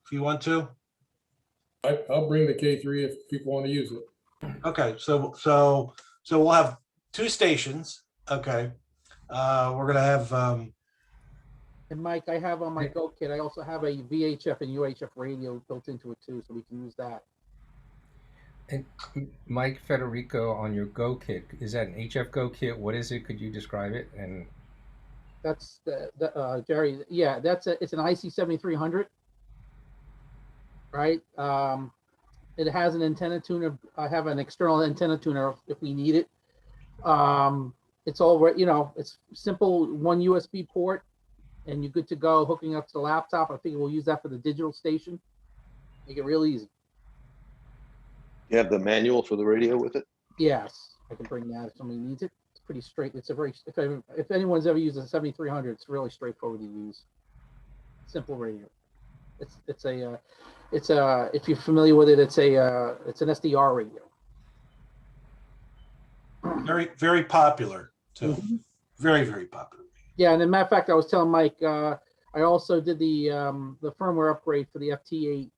J: if you want to.
L: I'll bring the K3 if people want to use it.
J: Okay, so we'll have two stations. Okay, we're gonna have.
A: And Mike, I have on my Go kit, I also have a VHF and UHF radio built into it too, so we can use that.
C: And Mike Federico, on your Go kit, is that an HF Go kit? What is it? Could you describe it? And
A: that's the Jerry. Yeah, it's an IC 7300. Right. It has an antenna tuner. I have an external antenna tuner if we need it. It's all, it's simple, one USB port and you're good to go, hooking up to the laptop. I think we'll use that for the digital station. Make it real easy.
O: You have the manual for the radio with it?
A: Yes, I can bring that if somebody needs it. It's pretty straight. It's a very, if anyone's ever used a 7300, it's really straightforward to use. Simple radio. It's if you're familiar with it, it's an SDR radio.
J: Very, very popular too.
A: Mm-hmm.
J: Very, very popular.
A: Yeah, and as a matter of fact, I was telling Mike, I also did the firmware upgrade for the FT8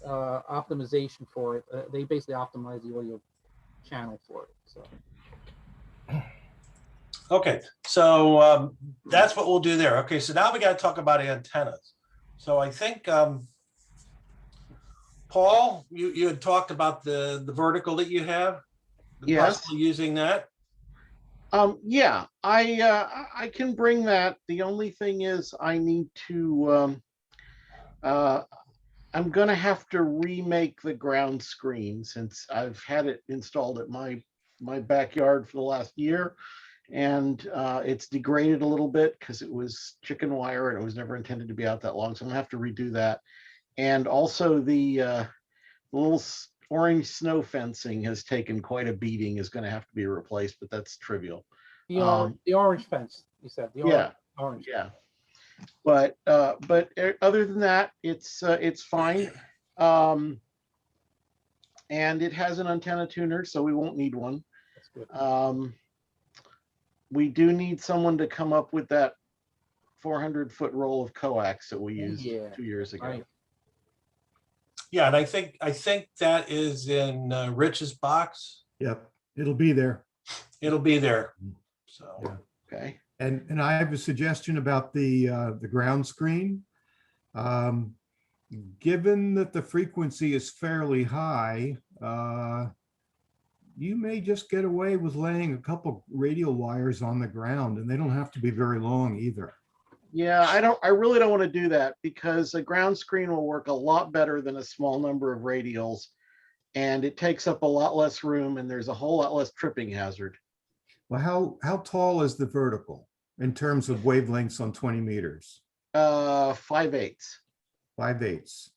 A: optimization for it. They basically optimize the audio channel for it. So.
J: Okay, so that's what we'll do there. Okay, so now we got to talk about antennas. So I think, Paul, you had talked about the vertical that you have.
Q: Yes.
J: Possibly using that.
Q: Yeah, I can bring that. The only thing is I need to, I'm going to have to remake the ground screen since I've had it installed at my backyard for the last year. And it's degraded a little bit because it was chicken wire and it was never intended to be out that long. So I'm gonna have to redo that. And also the little orange snow fencing has taken quite a beating, is gonna have to be replaced, but that's trivial.
A: The orange fence, you said. The orange.
Q: Yeah. But other than that, it's fine. And it has an antenna tuner, so we won't need one.
A: That's good.
Q: We do need someone to come up with that 400-foot roll of coax that we used 2 years ago.
A: Right.
J: Yeah, and I think that is in Rich's box.
I: Yep, it'll be there.
J: It'll be there. So
Q: okay.
I: And I have a suggestion about the ground screen. Given that the frequency is fairly high, you may just get away with laying a couple radio wires on the ground, and they don't have to be very long either.
Q: Yeah, I really don't want to do that because a ground screen will work a lot better than a small number of radials, and it takes up a lot less room, and there's a whole lot less tripping hazard.
I: Well, how tall is the vertical in terms of wavelengths on 20 meters?
Q: 5/8.
I: 5/8.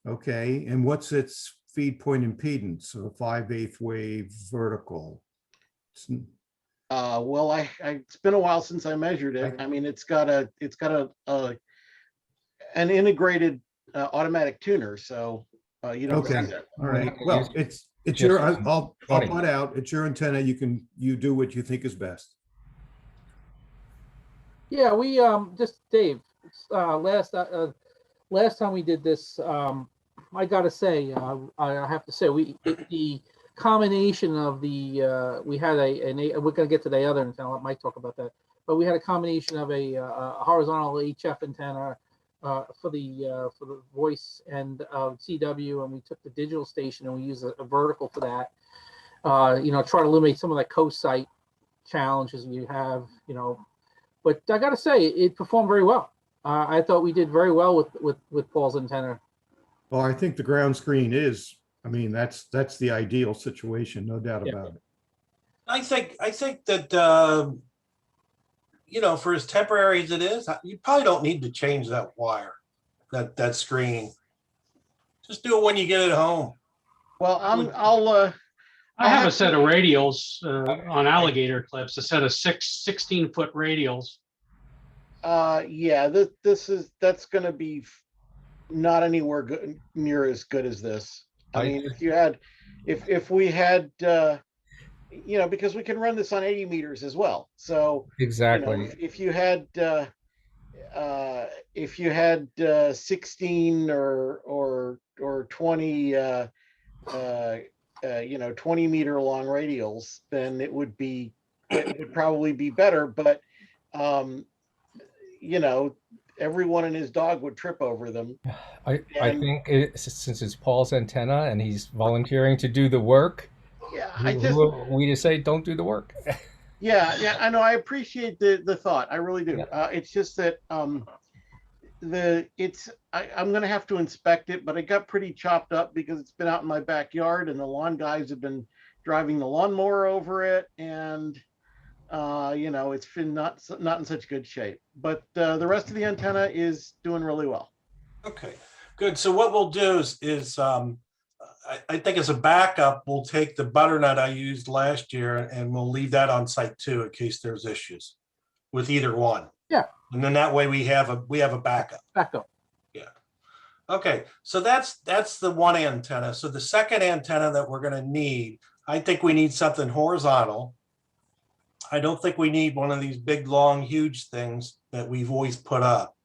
I: Okay, and what's its feed point impedance of a 5/8 wave vertical?
Q: Well, it's been a while since I measured it. I mean, it's got an integrated automatic tuner, so you don't see
I: Okay,
Q: that.
I: all right. Well, it's your, I'll butt out. It's your antenna. You do what you think is best.
A: Yeah, we just Dave. Last time we did this, I gotta say, I have to say, the combination of the we had we're gonna get to the other antenna. Let Mike talk about that. But we had a combination of a horizontal HF antenna for the voice and CW, and we took the digital station and we used a vertical for that. Try to eliminate some of that co-site challenges we have. But I gotta say, it performed very well. I thought we did very well with Paul's antenna.
I: Well, I think the ground screen is, I mean, that's the ideal situation, no doubt about it.
J: I think that for as temporary as it is, you probably don't need to change that wire, that screen. Just do it when you get it home.
Q: Well,
R: I have a set of radials on alligator clips, a set of 16-foot radials.
Q: Yeah, that's going to be not anywhere near as good as this. I mean, if we had, because we can run this on 80 meters as well. So
C: exactly,
Q: if you had 16 or 20, 20 meter long radials, then it would probably be better. But everyone and his dog would trip over them.
C: I think since it's Paul's antenna and he's volunteering to do the work, we just say don't do the work.
Q: Yeah, I know. I appreciate the thought. I really do. It's just that I'm going to have to inspect it, but it got pretty chopped up because it's been out in my backyard and the lawn guys have been driving the lawnmower over it, and it's been not in such good shape. But the rest of the antenna is doing really well.
J: Okay, good. So what we'll do is I think as a backup, we'll take the butternut I used last year and we'll leave that on site too in case there's issues with either one.
A: Yeah.
J: And then that way we have a backup. Yeah. Okay. So that's the one antenna. So the second antenna that we're going to need, I think we need something horizontal. I don't think we need one of these big, long, huge things that we've always put up.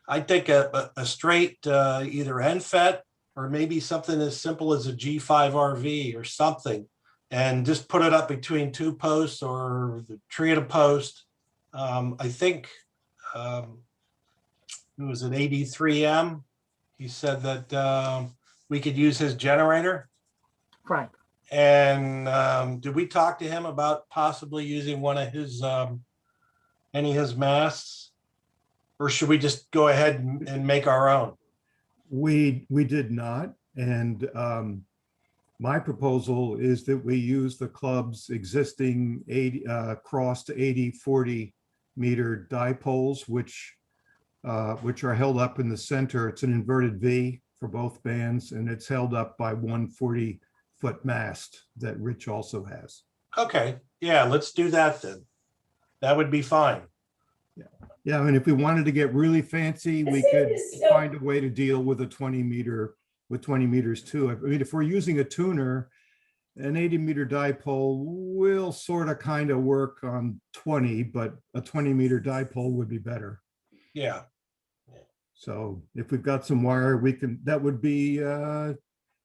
J: I think a straight either NFET or maybe something as simple as a G5RV or something, and just put it up between two posts or the tree at a post. I think it was an AD3M. He said that we could use his generator.
A: Frank.
J: And did we talk to him about possibly using one of his any of his masts, or should we just go ahead and make our own?
I: We did not, and my proposal is that we use the club's existing crossed 80-40 meter dipoles, which are held up in the center. It's an inverted V for both bands, and it's held up by 140-foot mast that Rich also has.
J: Okay, yeah, let's do that then. That would be fine.
I: Yeah, I mean, if we wanted to get really fancy, we could find a way to deal with a 20 meters too. I mean, if we're using a tuner, an 80-meter dipole will sort of kind of work on 20, but a 20-meter dipole would be better.
J: Yeah.
I: So if we've got some wire, that would be an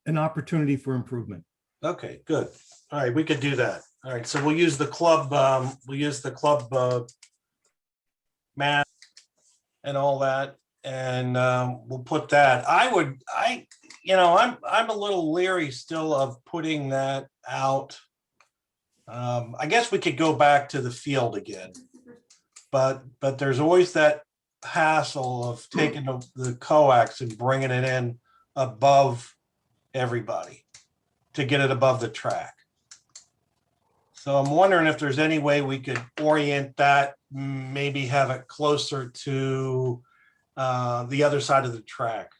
I: opportunity for improvement.
J: Okay, good. All right, we could do that. All right, so we'll use the club, mat and all that, and we'll put that. I'm a little leery still of putting that out. I guess we could go back to the field again, but there's always that hassle of taking the coax and bringing it in above everybody to get it above the track. So I'm wondering if there's any way we could orient that, maybe have it closer to the other side of the track.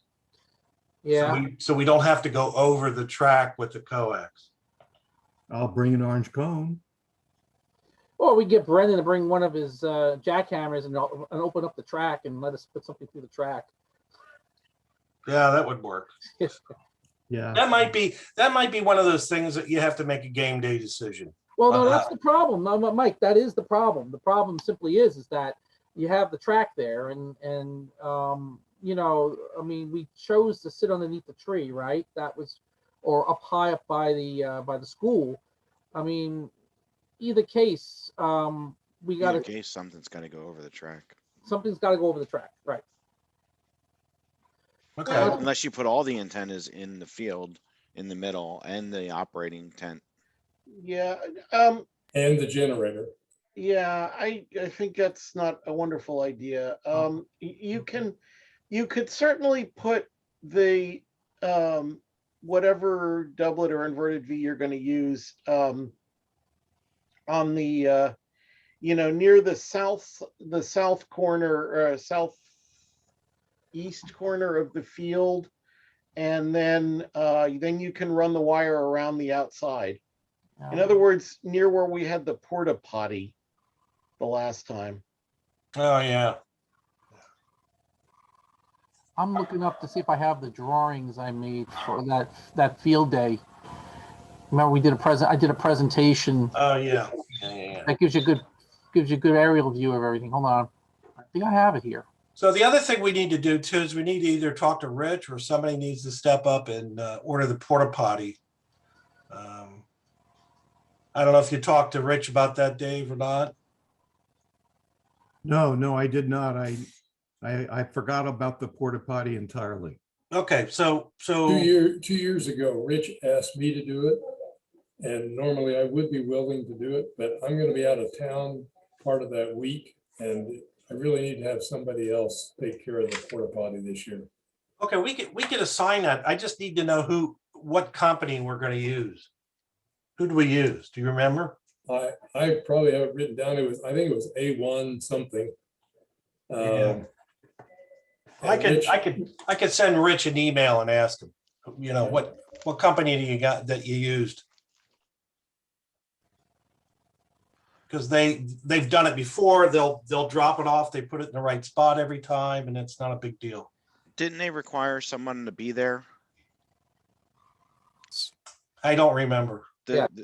A: Yeah.
J: So we don't have to go over the track with the coax.
I: I'll bring an orange cone.
A: Or we get Brendan to bring one of his jackhammers and open up the track and let us put something through the track.
J: Yeah, that would work.
I: Yeah.
J: That might be one of those things that you have to make a game day decision.
A: Well, no, that's the problem. No, Mike, that is the problem. The problem simply is that you have the track there, and you know, I mean, we chose to sit underneath the tree, right? That was, or up high up by the school. I mean, either case, we got to.
B: In case something's got to go over the track.
A: Something's got to go over the track, right?
J: Okay.
B: Unless you put all the antennas in the field, in the middle, and the operating tent.
Q: Yeah.
L: And the generator.
Q: Yeah, I think that's not a wonderful idea. You could certainly put the whatever doublet or inverted V you're going to use on the near the south corner, southeast corner of the field, and then you can run the wire around the outside. In other words, near where we had the porta potty the last time.
J: Oh yeah.
A: I'm looking up to see if I have the drawings I made for that field day. Remember, we did I did a presentation.
J: Oh yeah. Yeah.
A: That gives you a good aerial view of everything. Hold on, I think I have it here.
J: So the other thing we need to do too is we need to either talk to Rich or somebody needs to step up and order the porta potty. I don't know if you talked to Rich about that, Dave, or not.
I: No, I did not. I forgot about the porta potty entirely.
J: Okay, so
L: 2 years ago, Rich asked me to do it, and normally I would be willing to do it, but I'm going to be out of town part of that week, and I really need to have somebody else take care of the porta potty this year.
J: okay, we could assign that. I just need to know what company we're going to use. Who do we use? Do you remember?
L: I probably have it written down. I think it was A1 something.
J: Yeah. I could send Rich an email and ask him, what company do you got that you used? Because they've done it before. They'll drop it off. They put it in the right spot every time, and it's not a big deal.
B: Didn't they require someone to be there?
J: I don't remember.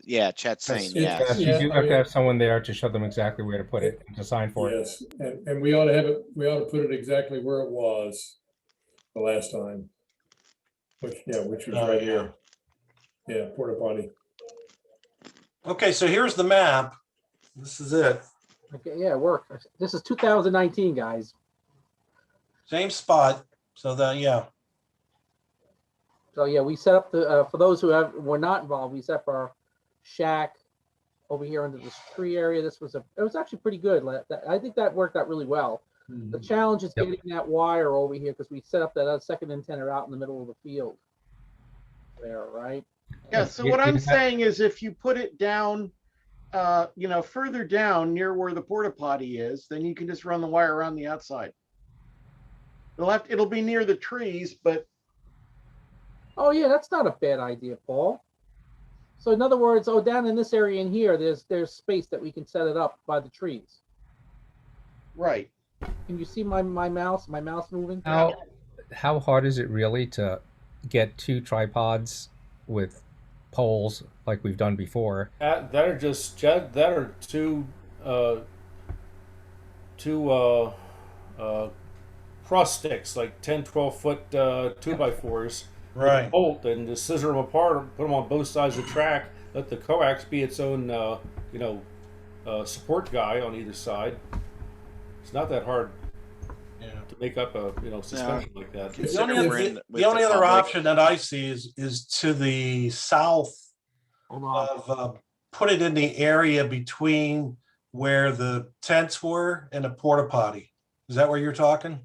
B: Yeah, Chet's saying yes.
C: You do have to have someone there to show them exactly where to put it and to sign for it.
L: Yes, and we ought to have it. We ought to put it exactly where it was the last time. Which was right here. Yeah, porta potty.
J: Okay, so here's the map. This is it.
A: Okay, yeah, it worked. This is 2019, guys.
J: Same spot. So
A: So yeah, we set up the for those who were not involved, we set up our shack over here under this tree area. It was actually pretty good. I think that worked out really well. Mm-hmm. The challenge is getting that wire over here because we set up that second antenna out in the middle of the field. There, right?
Q: Yeah. So what I'm saying is, if you put it down, further down near where the porta potty is, then you can just run the wire around the outside. It'll be near the trees, but.
A: Oh yeah, that's not a bad idea, Paul. So in other words, down in this area in here, there's space that we can set it up by the trees.
Q: Right.
A: Can you see my mouse moving?
C: How hard is it really to get 2 tripods with poles like we've done before?
H: That are two cross sticks, like 10, 12 foot 2x4s.
J: Right.
H: Bolt and just scissor them apart, put them on both sides of the track, let the coax be its own, support guy on either side. It's not that hard to make up a, suspension like that.
J: The only other option that I see is to the south of put it in the area between where the tents were and the porta potty. Is that where you're talking?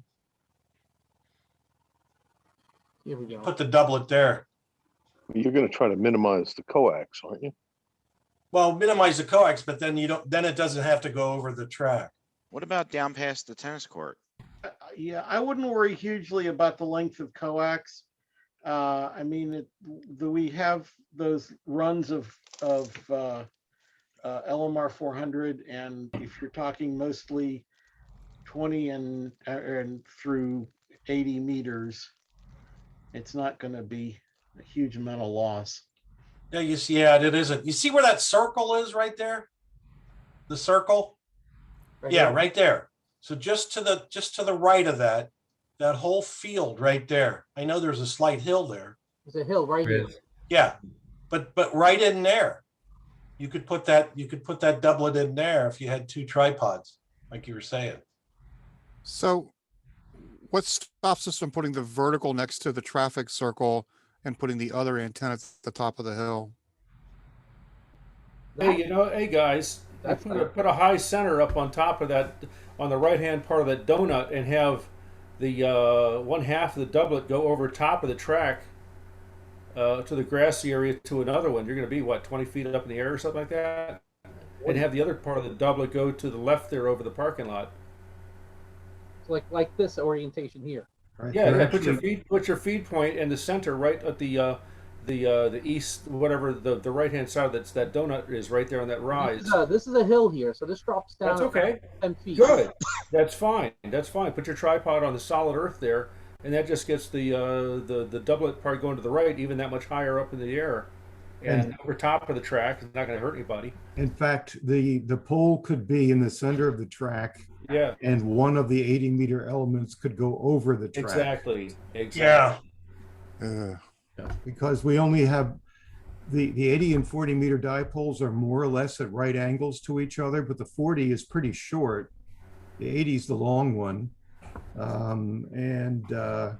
A: Here we go.
J: Put the doublet there.
O: You're going to try to minimize the coax, aren't you?
J: Well, minimize the coax, but then then it doesn't have to go over the track.
B: What about down past the tennis court?
Q: Yeah, I wouldn't worry hugely about the length of coax. I mean, we have those runs of LMR 400, and if you're talking mostly 20 and through 80 meters, it's not going to be a huge amount of loss.
J: Yeah, you see, it isn't. You see where that circle is right there? The circle?
A: Right
J: Yeah,
A: here.
J: right there. So just to the right of that whole field right there. I know there's a slight hill there.
A: There's a hill right here.
J: Yeah, but right in there, you could put that doublet in there if you had two tripods, like you were saying.
E: So what stops us from putting the vertical next to the traffic circle and putting the other antenna at the top of the hill?
H: Hey, hey guys, put a high center up on top of that, on the right-hand part of that donut, and have the one half of the doublet go over top of the track to the grassy area to another one. You're going to be, what, 20 feet up in the air or something like that? And have the other part of the doublet go to the left there over the parking lot.
A: It's like this orientation here.
I: Right,
H: Yeah,
I: they're
H: put your feed point in the center, right at the east, whatever the right-hand side of that donut is, right there on that rise.
A: This is a hill here, so this drops down.
H: That's okay.
A: 10 feet.
H: Good. That's fine. That's fine. Put your tripod on the solid earth there, and that just gets the doublet part going to the right, even that much higher up in the air, and over top of the track. It's not going to hurt anybody.
I: In fact, the pole could be in the center of the track.
H: Yeah.
I: And one of the 80-meter elements could go over the track.
H: Exactly.
J: Yeah.
I: Because we only have the 80 and 40-meter dipoles are more or less at right angles to each other, but the 40 is pretty short. The 80 is the long one. They're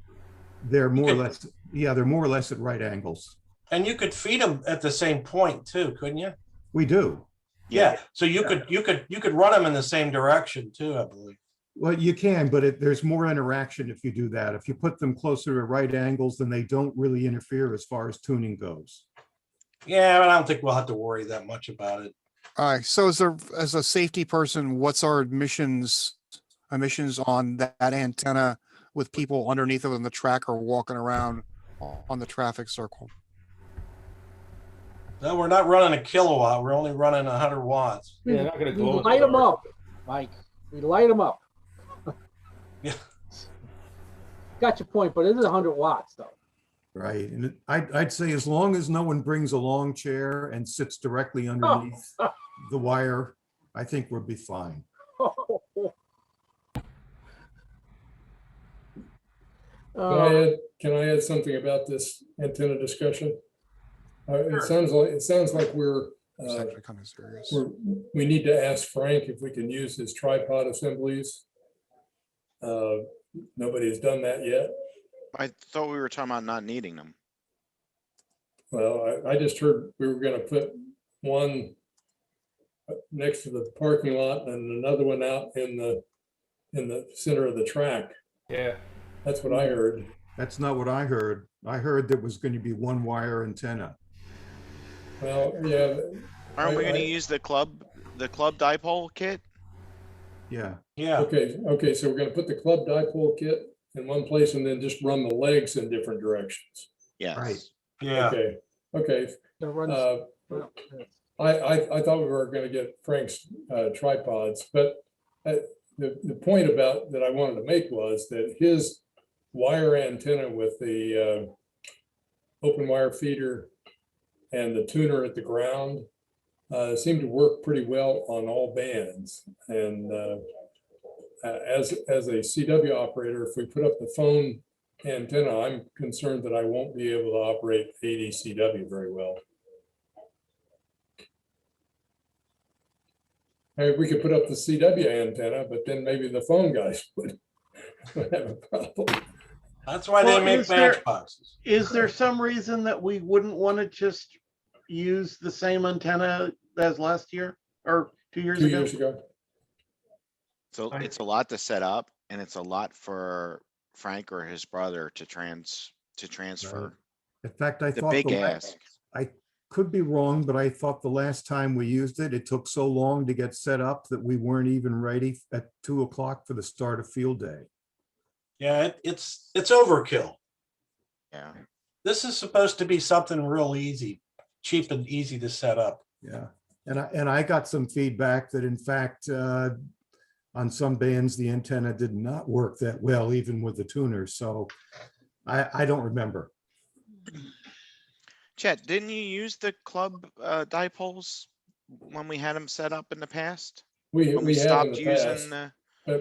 I: more or less, they're more or less at right angles.
J: And you could feed them at the same point too, couldn't you?
I: We do.
J: Yeah. So you could run them in the same direction too, I believe.
I: Well, you can, but there's more interaction if you do that. If you put them closer to right angles, then they don't really interfere as far as tuning goes.
J: Yeah, but I don't think we'll have to worry that much about it.
E: All right. So as a safety person, what's our emissions on that antenna with people underneath it on the track or walking around on the traffic circle?
J: No, we're not running a kilowatt. We're only running 100 watts.
H: Yeah, not going to
A: We
H: glow.
A: light them up, Mike. We light them up.
J: Yeah.
A: Got your point, but it is 100 watts though.
I: Right. And I'd say as long as no one brings a long chair and sits directly underneath the wire, I think we'll be fine.
L: Can I add something about this antenna discussion? It sounds like
E: It's actually kind of serious.
L: we need to ask Frank if we can use his tripod assemblies. Nobody's done that yet.
B: I thought we were talking about not needing them.
L: Well, I just heard we were going to put one next to the parking lot and another one out in the center of the track.
H: Yeah.
L: That's what I heard.
I: That's not what I heard. I heard there was going to be one wire antenna.
L: Well, yeah.
B: Aren't we going to use the club dipole kit?
I: Yeah.
J: Yeah.
L: Okay. So we're going to put the club dipole kit in one place and then just run the legs in different directions.
B: Yes.
I: Right.
J: Yeah.
L: Okay. I thought we were going to get Frank's tripods, but the point about that I wanted to make was that his wire antenna with the open wire feeder and the tuner at the ground seemed to work pretty well on all bands. And as a CW operator, if we put up the phone antenna, I'm concerned that I won't be able to operate 80 CW very well. Hey, we could put up the CW antenna, but then maybe the phone guys would have a problem.
J: That's why
Q: Well,
J: they make
Q: is there-
J: matchboxes.
Q: Is there some reason that we wouldn't want to just use the same antenna as last year or 2 years
L: 2
Q: ago?
L: years ago.
B: So it's a lot to set up and it's a lot for Frank or his brother to transfer.
I: In fact, I
B: The
I: thought
B: big
I: the la-
B: ask.
I: I could be wrong, but I thought the last time we used it, it took so long to get set up that we weren't even ready at 2 o'clock for the start of field day.
J: Yeah, it's overkill.
B: Yeah.
J: This is supposed to be something real easy, cheap and easy to set up.
I: Yeah, and I got some feedback that in fact, on some bands, the antenna did not work that well, even with the tuner. So I don't remember.
B: Chet, didn't you use the club dipoles when we had them set up in the past?
L: We
B: When we
L: have in
B: stopped
L: the
B: using,
L: past,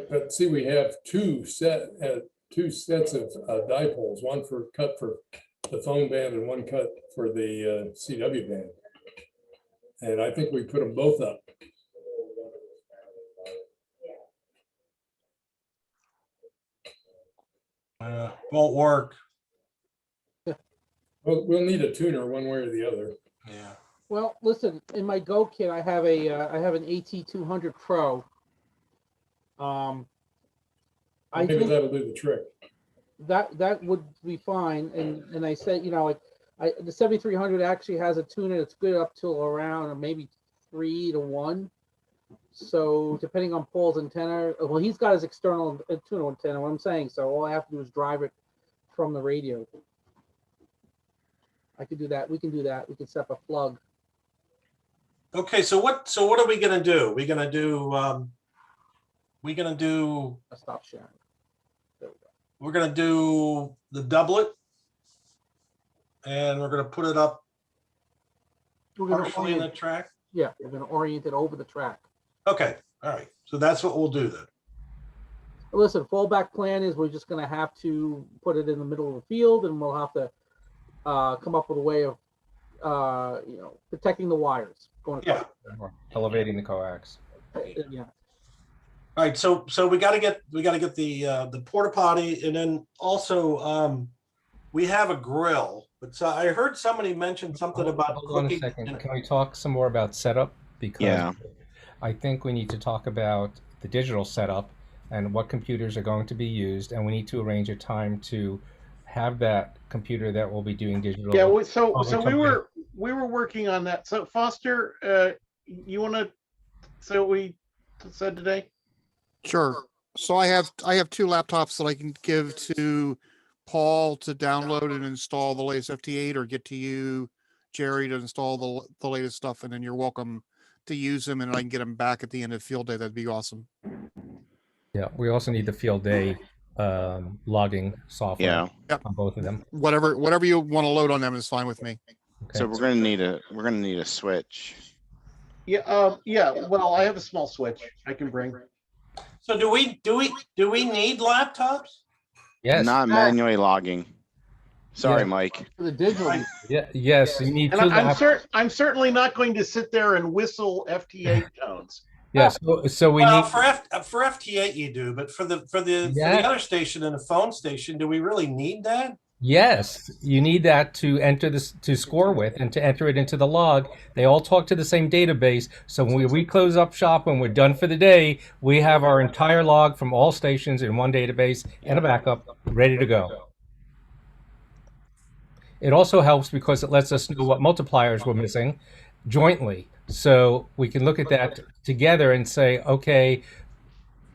L: but see, we have two sets of dipoles, one for cut for the phone band and one cut for the CW band. And I think we put them both up.
J: Won't work.
L: We'll need a tuner one way or the other.
J: Yeah.
A: Well, listen, in my Go kit, I have an AT200 Pro. I
L: Maybe
A: think
L: that'll do the trick.
A: that would be fine. And I said, you know, like the 7300 actually has a tuner that's good up till around maybe 3 to 1. So depending on Paul's antenna, well, he's got his external tuner antenna. What I'm saying, so all I have to do is drive it from the radio. I could do that. We can do that. We can set up a plug.
J: Okay, so what are we gonna do? We're gonna do
A: Stop sharing.
J: we're gonna do the doublet, and we're gonna put it up
A: We're gonna
J: partially in the
A: orient,
J: track.
A: yeah, we're gonna orient it over the track.
J: Okay, all right. So that's what we'll do then.
A: Listen, fallback plan is we're just gonna have to put it in the middle of the field, and we'll have to come up with a way of protecting the wires. Going
J: Yeah.
C: Or elevating the coax.
A: Yeah.
J: All right, so we got to get the porta potty, and then also we have a grill. But I heard somebody mention something about
C: Hold on a
J: cooking.
C: second. Can we talk some more about setup? Because
B: Yeah.
C: I think we need to talk about the digital setup and what computers are going to be used, and we need to arrange a time to have that computer that will be doing digital.
Q: Yeah, we were working on that. So Foster, you want to say what we said today?
E: Sure. So I have 2 laptops that I can give to Paul to download and install the latest FT8, or get to you, Jerry, to install the latest stuff, and then you're welcome to use them, and I can get them back at the end of field day. That'd be awesome.
C: Yeah, we also need the field day logging software on both of them.
E: Whatever you want to load on them is fine with me.
B: So we're gonna need a switch.
Q: Yeah. Yeah. Well, I have a small switch I can bring.
J: So do we need laptops?
C: Yes.
B: Not manually logging. Sorry,
C: Yeah.
B: Mike.
A: For the digital.
C: Yeah. Yes, you need
Q: And
C: two
Q: I'm certainly not going to sit there and whistle FT8 tones.
C: Yes. So we
J: Well,
C: need.
J: for FT8 you do, but for the other station and the phone station, do we really need that?
C: Yes, you need that to enter this to score with and to enter it into the log. They all talk to the same database. So when we close up shop, when we're done for the day, we have our entire log from all stations in one database and a backup ready to go. It also helps because it lets us know what multipliers we're missing jointly. So we can look at that together and say, okay,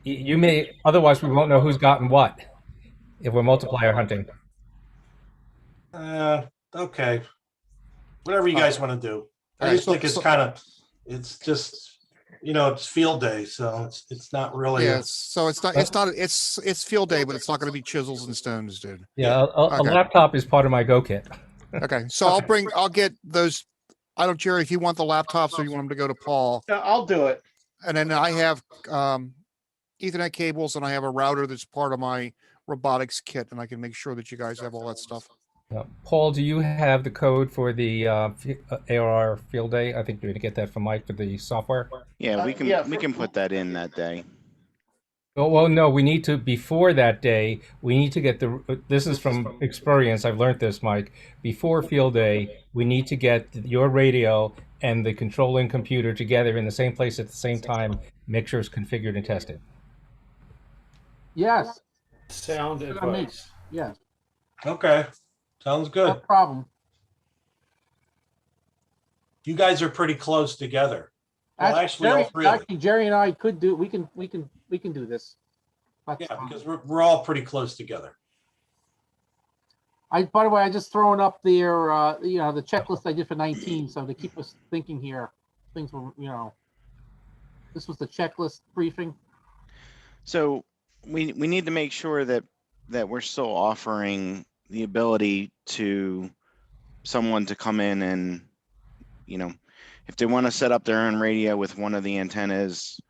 C: you may, otherwise we won't know who's gotten what if we're multiplier hunting.
J: Okay. Whatever you guys want to do. I
E: Alright,
J: just think it's just, it's field day, so it's not really.
E: Yeah. So it's field day, but it's not going to be chisels and stones, dude.
C: Yeah, a
E: Okay.
C: laptop is part of my Go kit.
E: Okay. So I'll get those. I don't, Jerry, if you want the laptops or you want them to go to Paul.
Q: Yeah, I'll do it.
E: And then I have Ethernet cables, and I have a router that's part of my robotics kit, and I can make sure that you guys have all that stuff.
C: Paul, do you have the code for the ARR field day? I think you're going to get that from Mike for the software.
B: Yeah, we can
Q: yeah,
B: we can put that in that day.
C: Oh, well, no, we need to, before that day, we need to get this is from experience, I've learned this, Mike. Before field day, we need to get your radio and the controlling computer together in the same place at the same time, make sure it's configured and tested.
A: Yes.
H: Sound
A: That's what I mean.
H: advice.
A: Yes.
J: Okay, sounds good.
A: No problem.
J: You guys are pretty close together. Well, actually, all
A: Jerry,
J: three of you.
A: actually, Jerry and I could do. We can do this.
J: Yeah, because we're all pretty close together.
A: By the way, I just thrown up there, the checklist I did for 19. So to keep us thinking here, things were, this was the checklist briefing.
B: So we need to make sure that we're still offering the ability to someone to come in and, if they want to set up their own radio with one of the antennas,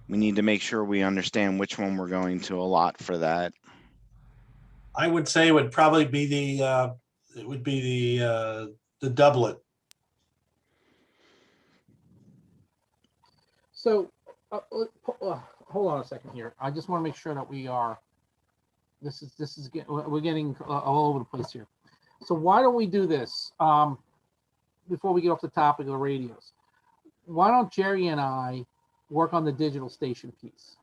B: we need to make sure we understand which one we're going to allot for that.
J: I would say it would probably be the doublet.
A: So, hold on a second here. I just want to make sure that we are. We're getting all over the place here. So why don't we do this? Before we get off the topic of the radios, why don't Jerry and I work on the digital station piece?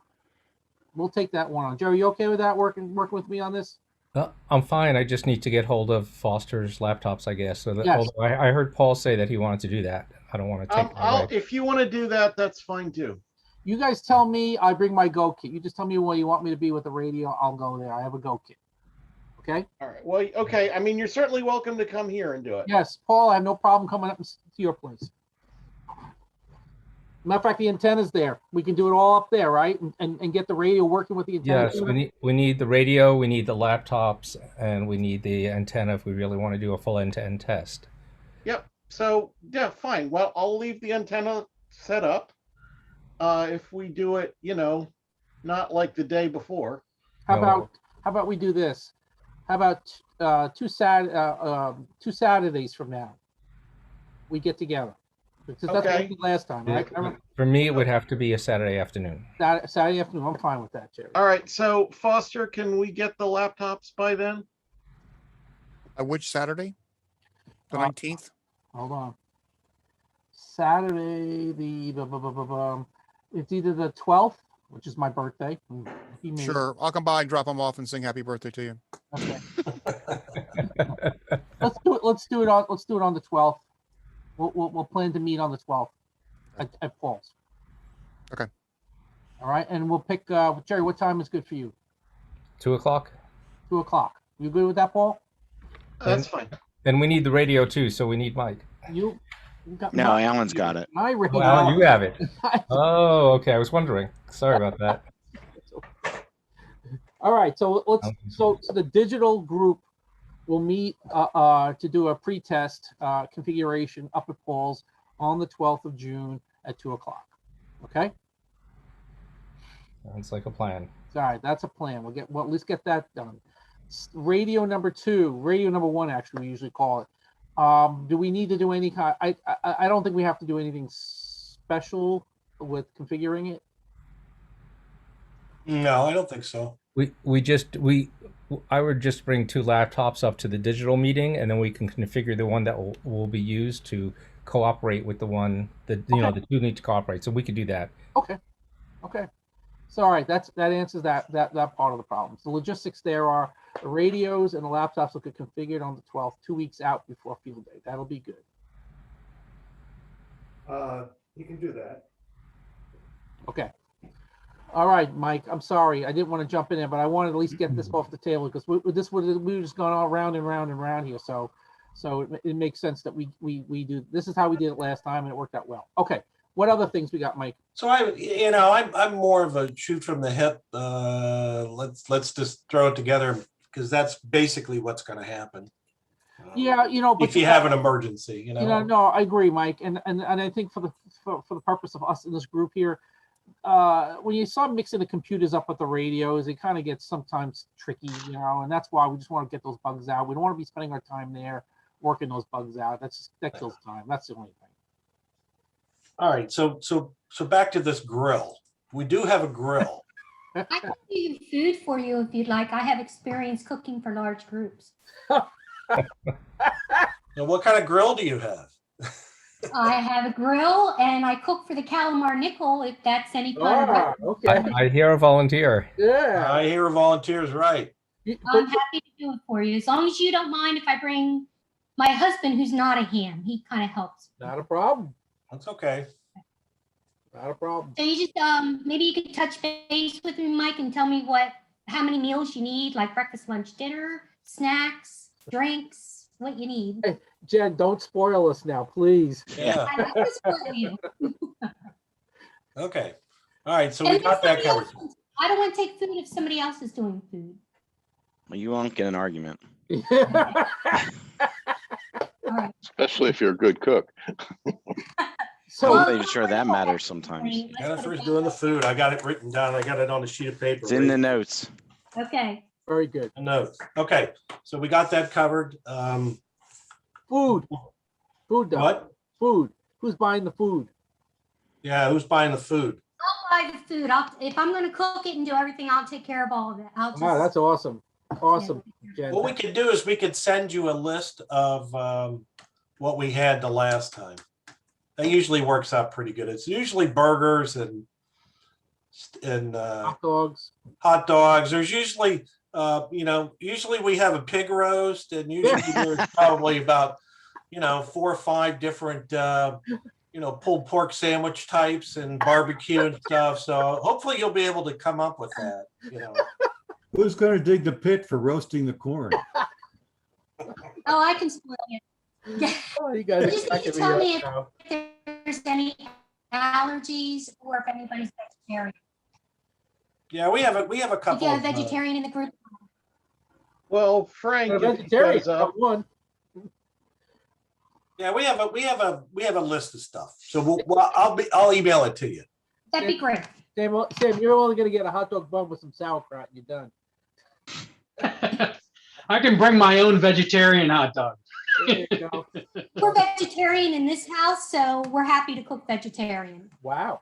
A: We'll take that one on. Jerry, you okay with that? Working with me on this?
C: I'm fine. I just need to get hold of Foster's laptops, I guess. So that,
A: Yes.
C: I heard Paul say that he wanted to do that. I don't want to take that away.
Q: If you want to do that, that's fine too.
A: You guys tell me. I bring my Go kit. You just tell me where you want me to be with the radio. I'll go there. I have a Go kit. Okay.
Q: All right. Well, okay. I mean, you're certainly welcome to come here and do it.
A: Yes, Paul. I have no problem coming up to your place. Matter of fact, the antenna's there. We can do it all up there, right? And get the radio working with the antenna.
C: Yes, we need the radio, we need the laptops, and we need the antenna if we really want to do a full end-to-end test.
Q: Yep. So yeah, fine. Well, I'll leave the antenna set up. If we do it, not like the day before.
A: How about we do this? How about two Saturdays from now? We get together. Because that's what we did last time, right?
C: For me, it would have to be a Saturday afternoon.
A: Saturday afternoon. I'm fine with that, Jerry.
Q: All right. So Foster, can we get the laptops by then?
E: Which Saturday? The 19th?
A: Hold on. Saturday, it's either the 12th, which is my birthday.
E: Sure. I'll come by and drop them off and sing happy birthday to you.
A: Okay. Let's do it on the 12th. We'll plan to meet on the 12th at Paul's.
E: Okay.
A: All right, and we'll pick Jerry. What time is good for you?
C: 2 o'clock.
A: 2 o'clock. You good with that, Paul?
Q: That's fine.
C: And we need the radio too, so we need Mike.
A: You got
B: No, Alan's got it.
A: my radio.
C: Well, you have it. Oh, okay. I was wondering. Sorry about that.
A: All right, so so the digital group will meet to do a pre-test configuration up at Paul's on the 12th of June at 2 o'clock. Okay.
C: Sounds like a plan.
A: All right, that's a plan. We'll at least get that done. Radio number 2, radio number 1, actually, we usually call it. Do we need to do any kind? I don't think we have to do anything special with configuring it.
J: No, I don't think so.
C: I would just bring 2 laptops up to the digital meeting, and then we can configure the one that will be used to cooperate with the one that the 2 need to cooperate. So we could do that.
A: Okay. So all right, that answers that part of the problem. The logistics there are the radios and the laptops will get configured on the 12th, 2 weeks out before field day. That'll be good.
N: You can do that.
A: Okay. All right, Mike. I'm sorry. I didn't want to jump in there, but I wanted to at least get this off the table because we were just going all round and round and round here. So it makes sense that we do. This is how we did it last time, and it worked out well. Okay. What other things we got, Mike?
J: So I'm more of a shoot from the hip. Let's just throw it together because that's basically what's going to happen.
A: Yeah, but
J: if you have an emergency,
A: no, I agree, Mike, and I think for the purpose of us in this group here, when you start mixing the computers up with the radios, it kind of gets sometimes tricky, and that's why we just want to get those bugs out. We don't want to be spending our time there working those bugs out. That kills time. That's the only thing.
J: All right, so back to this grill. We do have a grill.
F: I can do food for you if you'd like. I have experience cooking for large groups.
J: Now, what kind of grill do you have?
F: I have a grill and I cook for the Calamar Nickel, if that's any kind of.
A: Okay.
C: I hear a volunteer.
A: Yeah.
J: I hear volunteers, right.
F: I'm happy to do it for you, as long as you don't mind if I bring my husband, who's not a ham. He kind of helps.
A: Not a problem.
J: That's okay.
A: Not a problem.
F: So you just maybe you could touch base with me, Mike, and tell me how many meals you need, like breakfast, lunch, dinner, snacks, drinks, what you need.
A: Hey, Jen, don't spoil us now, please.
J: Yeah.
F: I don't want to spoil you.
J: Okay. All right, so
F: And
J: we
F: if
J: got that
F: somebody
J: covered.
F: else- I don't want to take food if somebody else is doing food.
B: Well, you won't get an argument.
O: Especially if you're a good cook.
A: So
B: I'm not even sure that matters sometimes.
J: Jennifer's doing the food. I got it written down. I got it on a sheet of paper.
B: It's in the notes.
F: Okay.
A: Very good.
J: The notes. Okay, so we got that covered.
A: Food. Food, though.
J: What?
A: Food. Who's buying the food?
J: Yeah, who's buying the food?
F: I'll buy the food. If I'm going to cook it and do everything, I'll take care of all of it. I'll just.
A: Wow, that's awesome. Awesome, Jen.
J: What we could do is we could send you a list of what we had the last time. That usually works out pretty good. It's usually burgers and
A: hot dogs.
J: Hot dogs. There's usually usually we have a pig roast, and usually there's probably about 4 or 5 different pulled pork sandwich types and barbecue and stuff. So hopefully you'll be able to come up with that.
I: Who's going to dig the pit for roasting the corn?
F: Oh, I can spoil it.
A: Oh, you guys are
F: Just
A: cracking me
F: tell
A: up
F: me
A: now.
F: if there's any allergies or if anybody's vegetarian.
J: Yeah, we have a
F: If
J: couple.
F: you have a
J: of,
F: vegetarian in the group.
Q: Well, Frank,
A: A
Q: if you
A: vegetarian,
Q: guys,
A: got one.
J: yeah, we have a list of stuff. So I'll email it to you.
F: That'd be great.
A: Sam, you're only going to get a hot dog bun with some sauerkraut and you're done.
R: I can bring my own vegetarian hot dog.
A: There you go.
F: We're vegetarian in this house, so we're happy to cook vegetarian.
A: Wow.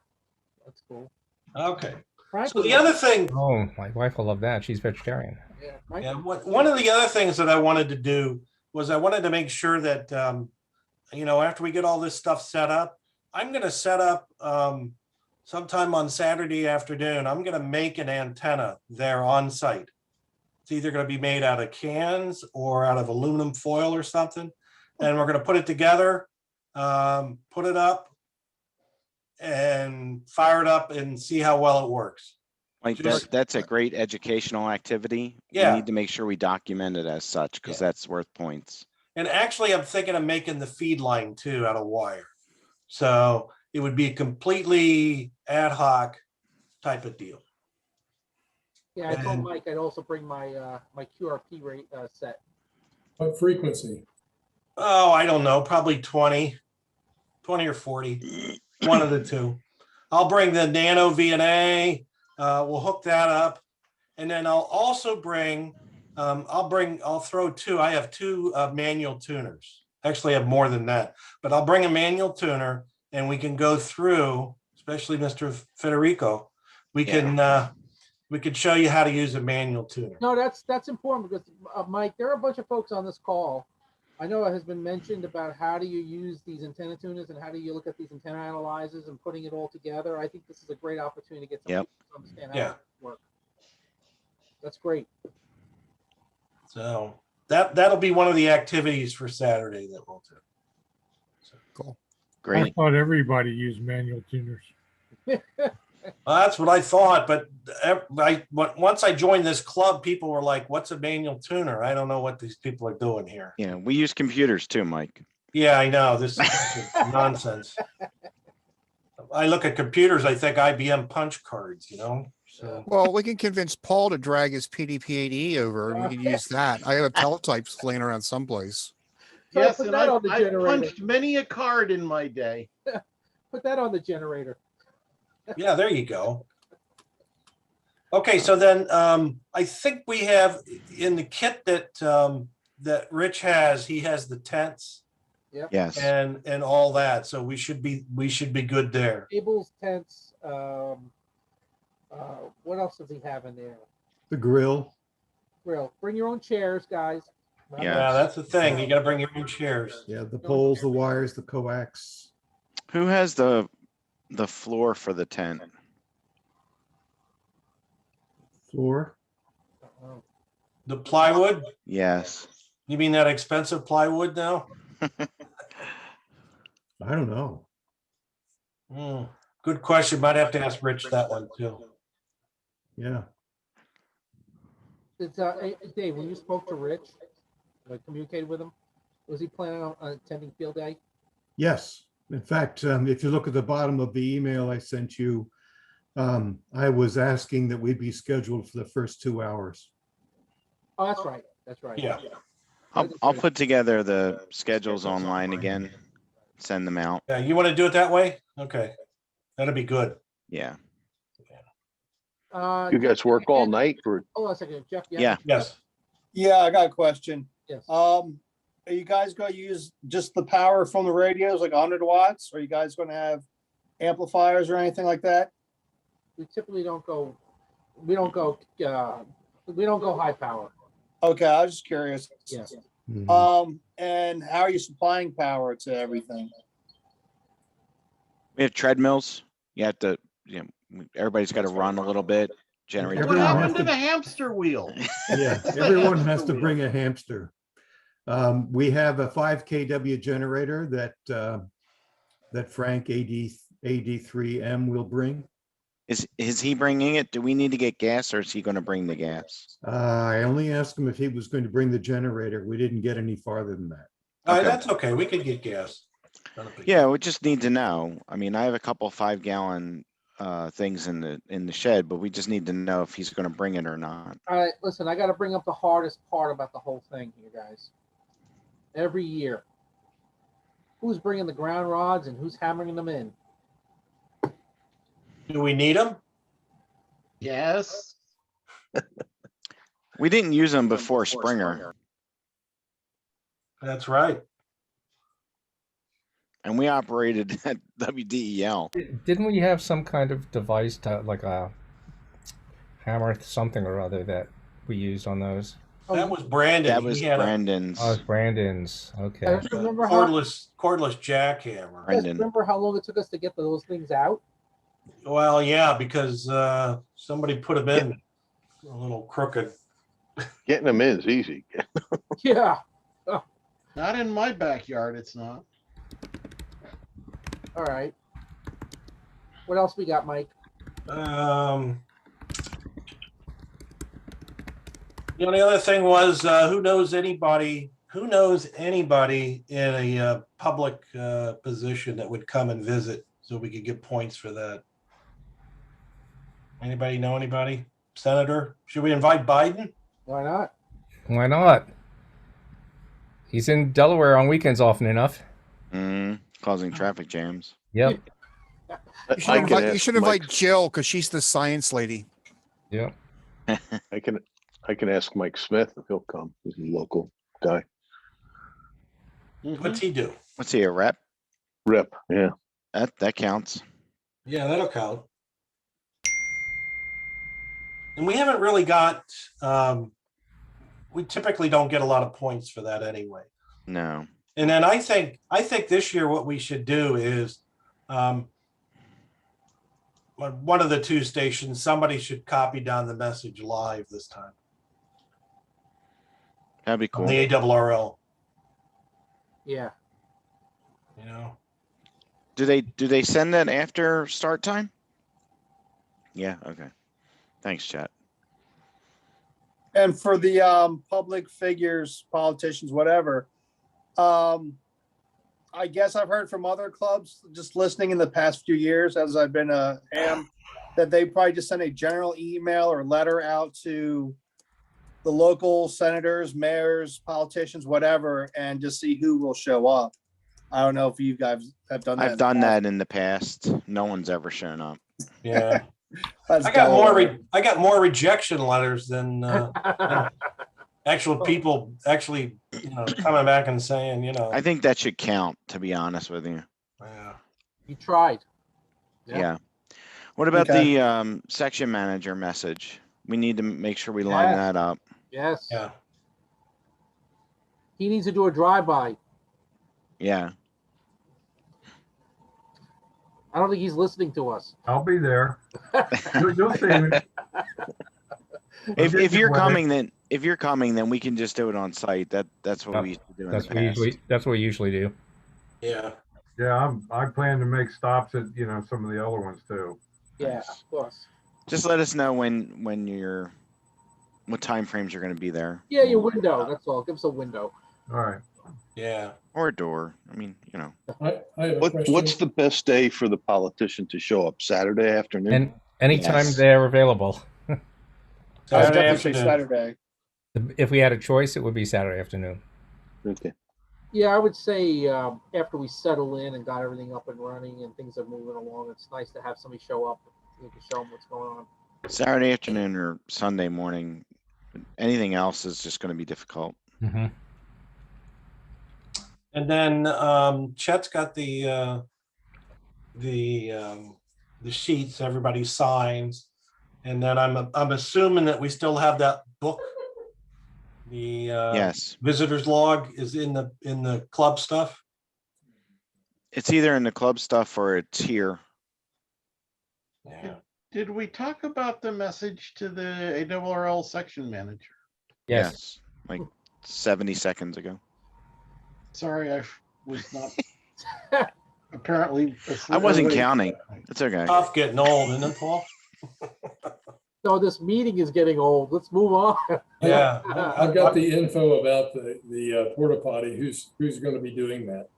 A: That's cool.
J: Okay.
A: Frank,
J: So the other thing,
C: Oh, my wife will love that. She's vegetarian.
A: yeah, Frank,
J: yeah, one of the other things that I wanted to do was I wanted to make sure that after we get all this stuff set up, I'm going to set up sometime on Saturday afternoon. I'm going to make an antenna there on site. It's either going to be made out of cans or out of aluminum foil or something, and we're going to put it together, put it up, and fire it up and see how well it works.
B: Like that's a great educational activity.
J: Yeah.
B: We need to make sure we document it as such because that's worth points.
J: And actually, I'm thinking of making the feed line too out of wire. So it would be a completely ad hoc type of deal.
A: yeah, I told Mike I'd also bring my my QRP rate set.
L: What frequency?
J: Oh, I don't know, probably 20 or 40, one of the two. I'll bring the Nano VNA. We'll hook that up. And then I'll also bring, I'll throw 2. I have 2 manual tuners. Actually, I have more than that. But I'll bring a manual tuner and we can go through, especially Mr. Federico. We can show you how to use a manual tuner.
A: No, that's important because Mike, there are a bunch of folks on this call. I know it has been mentioned about how do you use these antenna tuners and how do you look at these antenna analyzers and putting it all together. I think this is a great opportunity to get some people to understand how it works. That's great.
J: So that'll be one of the activities for Saturday that we'll do.
E: Cool.
P: I thought everybody used manual tuners.
J: Well, that's what I thought, but once I joined this club, people were like, "What's a manual tuner?" I don't know what these people are doing here.
B: Yeah, we use computers too, Mike.
J: Yeah, I know. This is nonsense. I look at computers, I think IBM punch cards, So
E: Well, we can convince Paul to drag his PDP-AD over and we can use that. I have a teletype laying around someplace.
A: So
Q: yes,
A: put
Q: and
A: that on the
Q: I
A: generator.
Q: punched many a card in my day.
A: Put that on the generator.
J: Yeah, there you go. Okay, so then I think we have in the kit that that Rich has, he has the tents
A: Yep.
B: Yes.
J: and all that. So we should be good there.
A: Tables, tents, what else does he have in there?
I: The grill.
A: Grill. Bring your own chairs, guys.
J: Yeah, that's the thing. You got to bring your own chairs.
I: Yeah, the poles, the wires, the coax.
B: Who has the floor for the tent?
I: Floor.
J: The plywood?
B: Yes.
J: You mean that expensive plywood now?
I: I don't know.
J: Good question. Might have to ask Rich that one too.
I: Yeah.
A: Dave, when you spoke to Rich, communicated with him, was he planning on attending field day?
I: Yes. In fact, if you look at the bottom of the email I sent you, I was asking that we be scheduled for the first 2 hours.
A: Oh, that's right. That's right.
J: Yeah.
B: I'll put together the schedules online again, send them out.
J: Yeah, you want to do it that way? Okay. That'll be good.
B: Yeah.
O: You guys work all night or?
A: Hold on a second, Jeff.
B: Yeah.
J: Yes.
K: Yeah, I got a question.
A: Yes.
K: Are you guys going to use just the power from the radios, like 100 watts? Or are you guys going to have amplifiers or anything like that?
A: We typically don't go. We don't go high power.
K: Okay, I was just curious.
A: Yes.
K: And how are you supplying power to everything?
B: We have treadmills. You have to, everybody's got to run a little bit, generate.
Q: What happened to the hamster wheel?
I: Yeah, everyone has to bring a hamster. We have a 5 kW generator that Frank AD3M will bring.
B: Is he bringing it? Do we need to get gas, or is he going to bring the gas?
I: I only asked him if he was going to bring the generator. We didn't get any farther than that.
J: That's okay. We can get gas.
B: Yeah, we just need to know. I mean, I have a couple 5-gallon things in the shed, but we just need to know if he's going to bring it or not.
A: All right, listen, I got to bring up the hardest part about the whole thing here, guys. Every year, who's bringing the ground rods and who's hammering them in?
J: Do we need them?
Q: Yes.
B: We didn't use them before Springer.
J: That's right.
B: And we operated at WDEL.
C: Didn't we have some kind of device to like a hammer something or other that we used on those?
J: That was Brandon.
B: That was
J: He had a
B: Brandon's.
C: Oh, it's Brandon's. Okay.
A: Remember how,
J: cordless jackhammer.
B: Brandon.
A: remember how long it took us to get those things out?
J: Well, yeah, because somebody put them in a little crooked.
O: Getting them in is easy.
A: Yeah.
Q: Not in my backyard, it's not.
A: All right. What else we got, Mike?
J: The only other thing was who knows anybody in a public position that would come and visit so we could get points for that. Anybody know anybody? Senator? Should we invite Biden?
A: Why not?
C: Why not? He's in Delaware on weekends often enough.
B: Causing traffic jams.
C: Yep.
E: You should invite Jill because she's the science lady.
C: Yep.
O: I can ask Mike Smith if he'll come. He's a local guy.
J: What's he do?
B: What's he, a rep?
O: Rep, yeah.
B: That counts.
J: Yeah, that'll count. And we haven't really got, we typically don't get a lot of points for that anyway.
B: No.
J: And then I think this year what we should do is one of the two stations, somebody should copy down the message live this time.
B: That'd be cool.
J: On the ARRL.
A: Yeah.
J: You know.
B: Do they send that after start time? Yeah, okay. Thanks, chat.
K: And for the public figures, politicians, whatever, I guess I've heard from other clubs just listening in the past few years as I've been a ham that they probably just send a general email or letter out to the local senators, mayors, politicians, whatever, and just see who will show up. I don't know if you guys have done that.
B: I've done that in the past. No one's ever shown up.
J: Yeah.
K: That's
J: I got more.
K: Delaware.
J: I got more rejection letters than actual people actually, coming back and saying,
B: I think that should count, to be honest with you.
J: Yeah.
A: You tried.
B: Yeah. What about
K: Okay.
B: the section manager message? We need to make sure we line
A: Yes.
B: that up.
A: Yes.
J: Yeah.
A: He needs to do a drive-by.
B: Yeah.
A: I don't think he's listening to us.
N: I'll be there. You'll see me.
B: If you're coming, then we can just do it on site. That's what we used to do in the past.
C: That's what we usually do.
J: Yeah.
N: Yeah, I plan to make stops at, some of the other ones too.
A: Yeah, of course.
B: Just let us know what time frames you're going to be there.
A: Yeah, your window. That's all. Give us a window.
N: All right.
J: Yeah.
B: Or a door. I mean,
L: I have a
O: What's
L: question.
O: the best day for the politician to show up? Saturday afternoon?
C: And anytime
B: Yes.
C: they're available.
K: I would
J: Saturday
K: definitely say
J: afternoon.
K: Saturday.
C: If we had a choice, it would be Saturday afternoon.
O: Okay.
A: Yeah, I would say after we settle in and got everything up and running and things are moving along, it's nice to have somebody show up. You can show them what's going on.
B: Saturday afternoon or Sunday morning. Anything else is just going to be difficult.
C: Mm-hmm.
J: And then Chet's got the sheets everybody signs, and then I'm assuming that we still have that book. The
B: Yes.
J: visitor's log is in the club stuff.
B: It's either in the club stuff or it's here.
J: Yeah.
Q: Did we talk about the message to the ARRL section manager?
C: Yes.
B: Like 70 seconds ago.
Q: Sorry, I was not apparently.
B: I wasn't
Q: asleep.
B: counting. It's okay.
J: Tough getting old, isn't it, Paul?
A: No, this meeting is getting old. Let's move on.
J: Yeah.
L: I've got the info about the porta potty. Who's going to be doing that?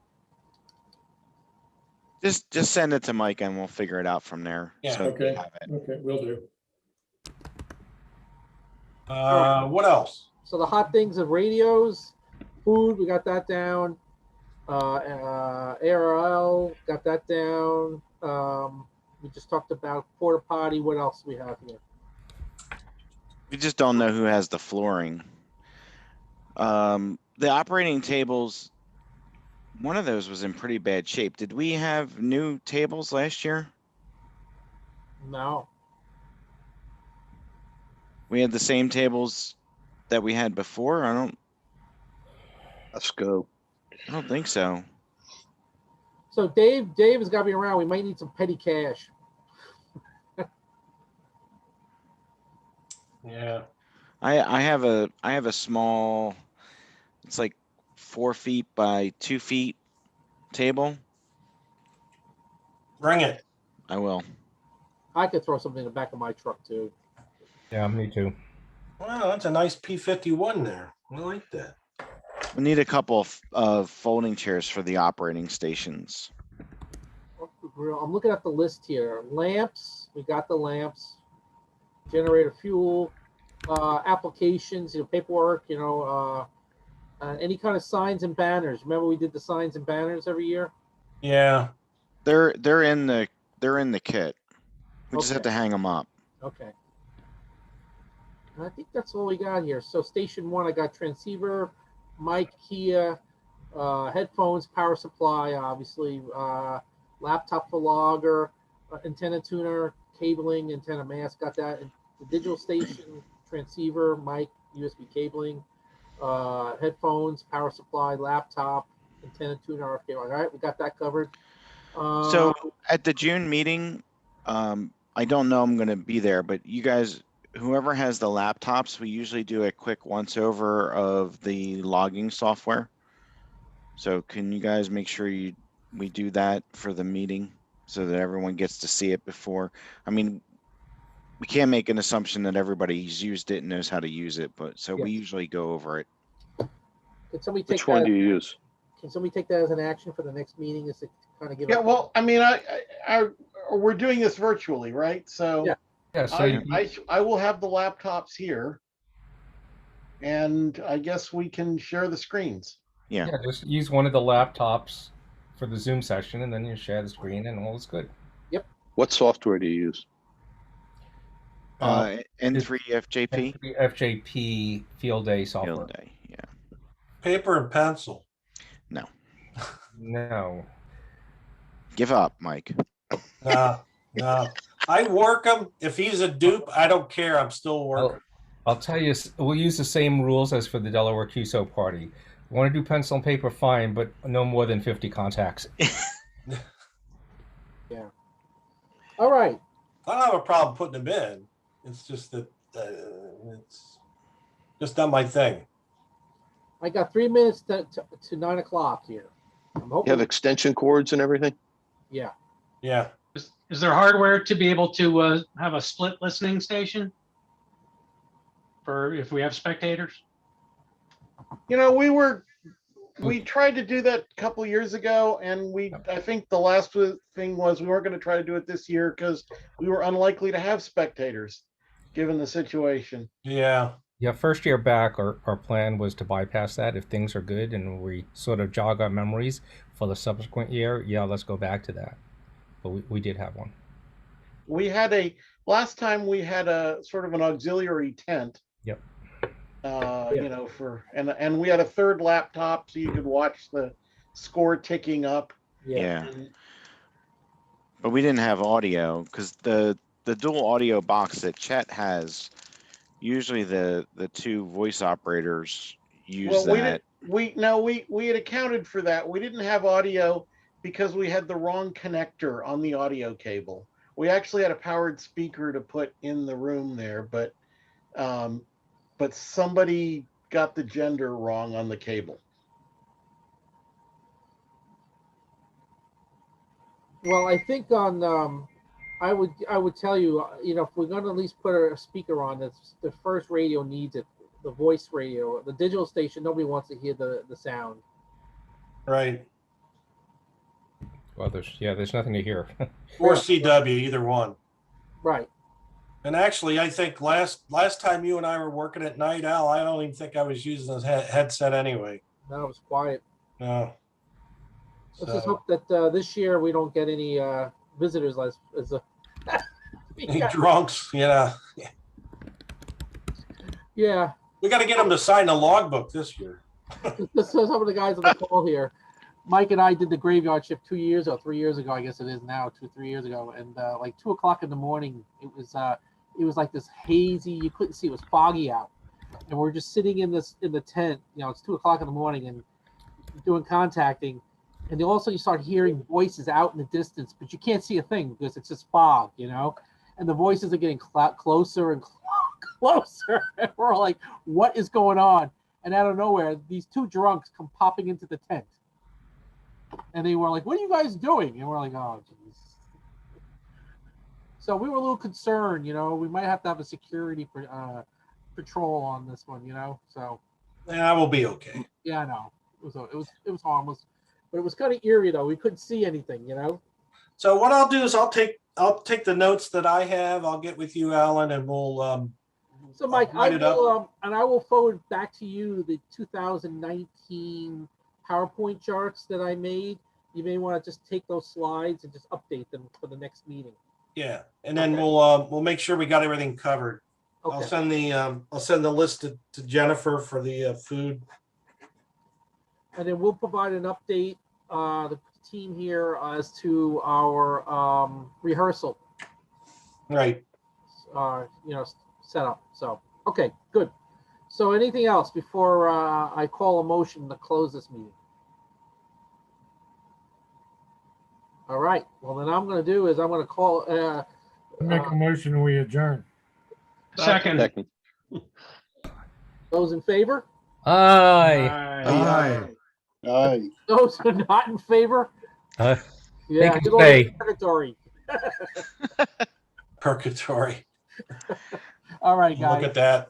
B: Just send it to Mike and we'll figure it out from there.
J: Yeah.
B: So we
L: Okay.
B: have it.
L: Okay, will do.
J: What else?
A: So the hot things of radios, food, we got that down. ARL, got that down. We just talked about porta potty. What else do we have here?
B: We just don't know who has the flooring. The operating tables, one of those was in pretty bad shape. Did we have new tables last year?
A: No.
B: We had the same tables that we had before?
O: Let's go.
B: I don't think so.
A: So Dave has got to be around. We might need some petty cash.
J: Yeah.
B: I have a small, it's like 4 feet by 2 feet table.
J: Bring it.
B: I will.
A: I could throw something in the back of my truck too.
C: Yeah, me too.
J: Wow, that's a nice P51 there. I like that.
B: We need a couple of folding chairs for the operating stations.
A: I'm looking at the list here. Lamps, we got the lamps. Generator fuel, applications, paperwork, any kind of signs and banners. Remember we did the signs and banners every year?
J: Yeah.
B: They're in the kit. We just have to hang them up.
A: Okay. And I think that's all we got here. So station 1, I got transceiver, mic, Kia, headphones, power supply, obviously, laptop for logger, antenna tuner, cabling, antenna mask, got that. And the digital station, transceiver, mic, USB cabling, headphones, power supply, laptop, antenna tuner, RF cable. All right, we got that covered.
B: So at the June meeting, I don't know I'm going to be there, but you guys, whoever has the laptops, we usually do a quick once over of the logging software. So can you guys make sure we do that for the meeting so that everyone gets to see it before? I mean, we can't make an assumption that everybody's used it and knows how to use it, but so we usually go over it.
A: Can somebody take
O: Which one do you use?
A: Can somebody take that as an action for the next meeting? Is to kind of give?
Q: Yeah, well, I mean, we're doing this virtually, right? So
A: Yeah.
C: Yeah, so
Q: I will have the laptops here, and I guess we can share the screens.
B: Yeah.
C: Just use one of the laptops for the Zoom session, and then you share the screen, and all is good.
A: Yep.
O: What software do you use?
B: N3 FJP.
C: FJP Field Day software.
B: Field Day, yeah.
J: Paper and pencil.
B: No.
C: No.
B: Give up, Mike.
J: No, no. I work them. If he's a dupe, I don't care. I'm still working.
C: I'll tell you, we'll use the same rules as for the Delaware QSO party. Want to do pencil and paper, fine, but no more than 50 contacts.
A: Yeah. All right.
J: I don't have a problem putting them in. It's just that it's just not my thing.
A: I got 3 minutes to 9 o'clock here. I'm
O: You
A: hoping.
O: have extension cords and everything?
A: Yeah.
J: Yeah.
R: Is there hardware to be able to have a split listening station for if we have spectators?
Q: You know, we tried to do that a couple years ago, and I think the last thing was we weren't going to try to do it this year because we were unlikely to have spectators, given the situation.
J: Yeah.
C: Yeah, first year back, our plan was to bypass that if things are good and we sort of jog our memories for the subsequent year. Yeah, let's go back to that. But we did have one.
Q: We had last time we had a sort of an auxiliary tent.
C: Yep.
Q: You know, and we had a third laptop so you could watch the score ticking up.
B: Yeah. But we didn't have audio because the dual audio box that Chet has, usually the two voice operators use that.
Q: We had accounted for that. We didn't have audio because we had the wrong connector on the audio cable. We actually had a powered speaker to put in the room there, but somebody got the gender wrong on the cable.
A: Well, I think on I would tell you, you know, if we're going to at least put a speaker on, that's the first radio needs it. The voice radio, the digital station, nobody wants to hear the sound.
J: Right.
C: Well, there's nothing to hear.
J: Or CW, either one.
A: Right.
J: And actually, I think last time you and I were working at Night Owl, I don't even think I was using a headset anyway.
A: No, it was quiet.
J: No.
A: Let's just hope that this year we don't get any visitors as a
J: drunks, yeah.
A: Yeah.
J: We got to get them to sign the logbook this year.
A: So some of the guys on the call here, Mike and I did the graveyard shift 3 years ago, I guess it is now, 2-3 years ago, and like 2 o'clock in the morning, it was like this hazy. You couldn't see; it was foggy out, and we're just sitting in the tent. You know, it's 2 o'clock in the morning, and doing contacting, and then all of a sudden you start hearing voices out in the distance, but you can't see a thing because it's just fog, you know, and the voices are getting closer and closer, and we're all like, "What is going on?" And out of nowhere, these two drunks come popping into the tent. And they were like, "What are you guys doing?" And we're like, "Oh, geez." So we were a little concerned, you know. We might have to have a security patrol on this one, you know. So
J: yeah, we'll be okay.
A: Yeah, I know. It was harmless, but it was kind of eerie though. We couldn't see anything, you know.
J: So what I'll do is I'll take the notes that I have. I'll get with you, Alan, and we'll.
A: So Mike,
J: write it up.
A: I will forward back to you the 2019 PowerPoint charts that I made. You may want to just take those slides and just update them for the next meeting.
J: Yeah, and then we'll make sure we got everything covered.
A: Okay.
J: I'll send the list to Jennifer for the food.
A: And then we'll provide an update, the team here, as to our rehearsal.
J: Right.
A: You know, setup. So okay, good. So anything else before I call a motion to close this meeting? All right. Well, then I'm going to do is I'm going to call.
P: Make a motion, we adjourn.
R: Second.
A: Those in favor?
C: Aye.
I: Aye.
O: Aye.
A: Those who are not in favor?
C: They
A: Yeah,
C: can
A: you go
C: stay.
A: to purgatory.
J: Purgatory.
A: All right,
J: Look
A: guys.
J: at that.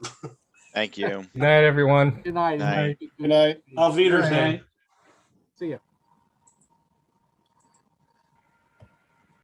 B: Thank you.
C: Good night, everyone.
A: Good night.
B: Night.
K: Good night.
J: Auf Wiedersehen.
A: See ya.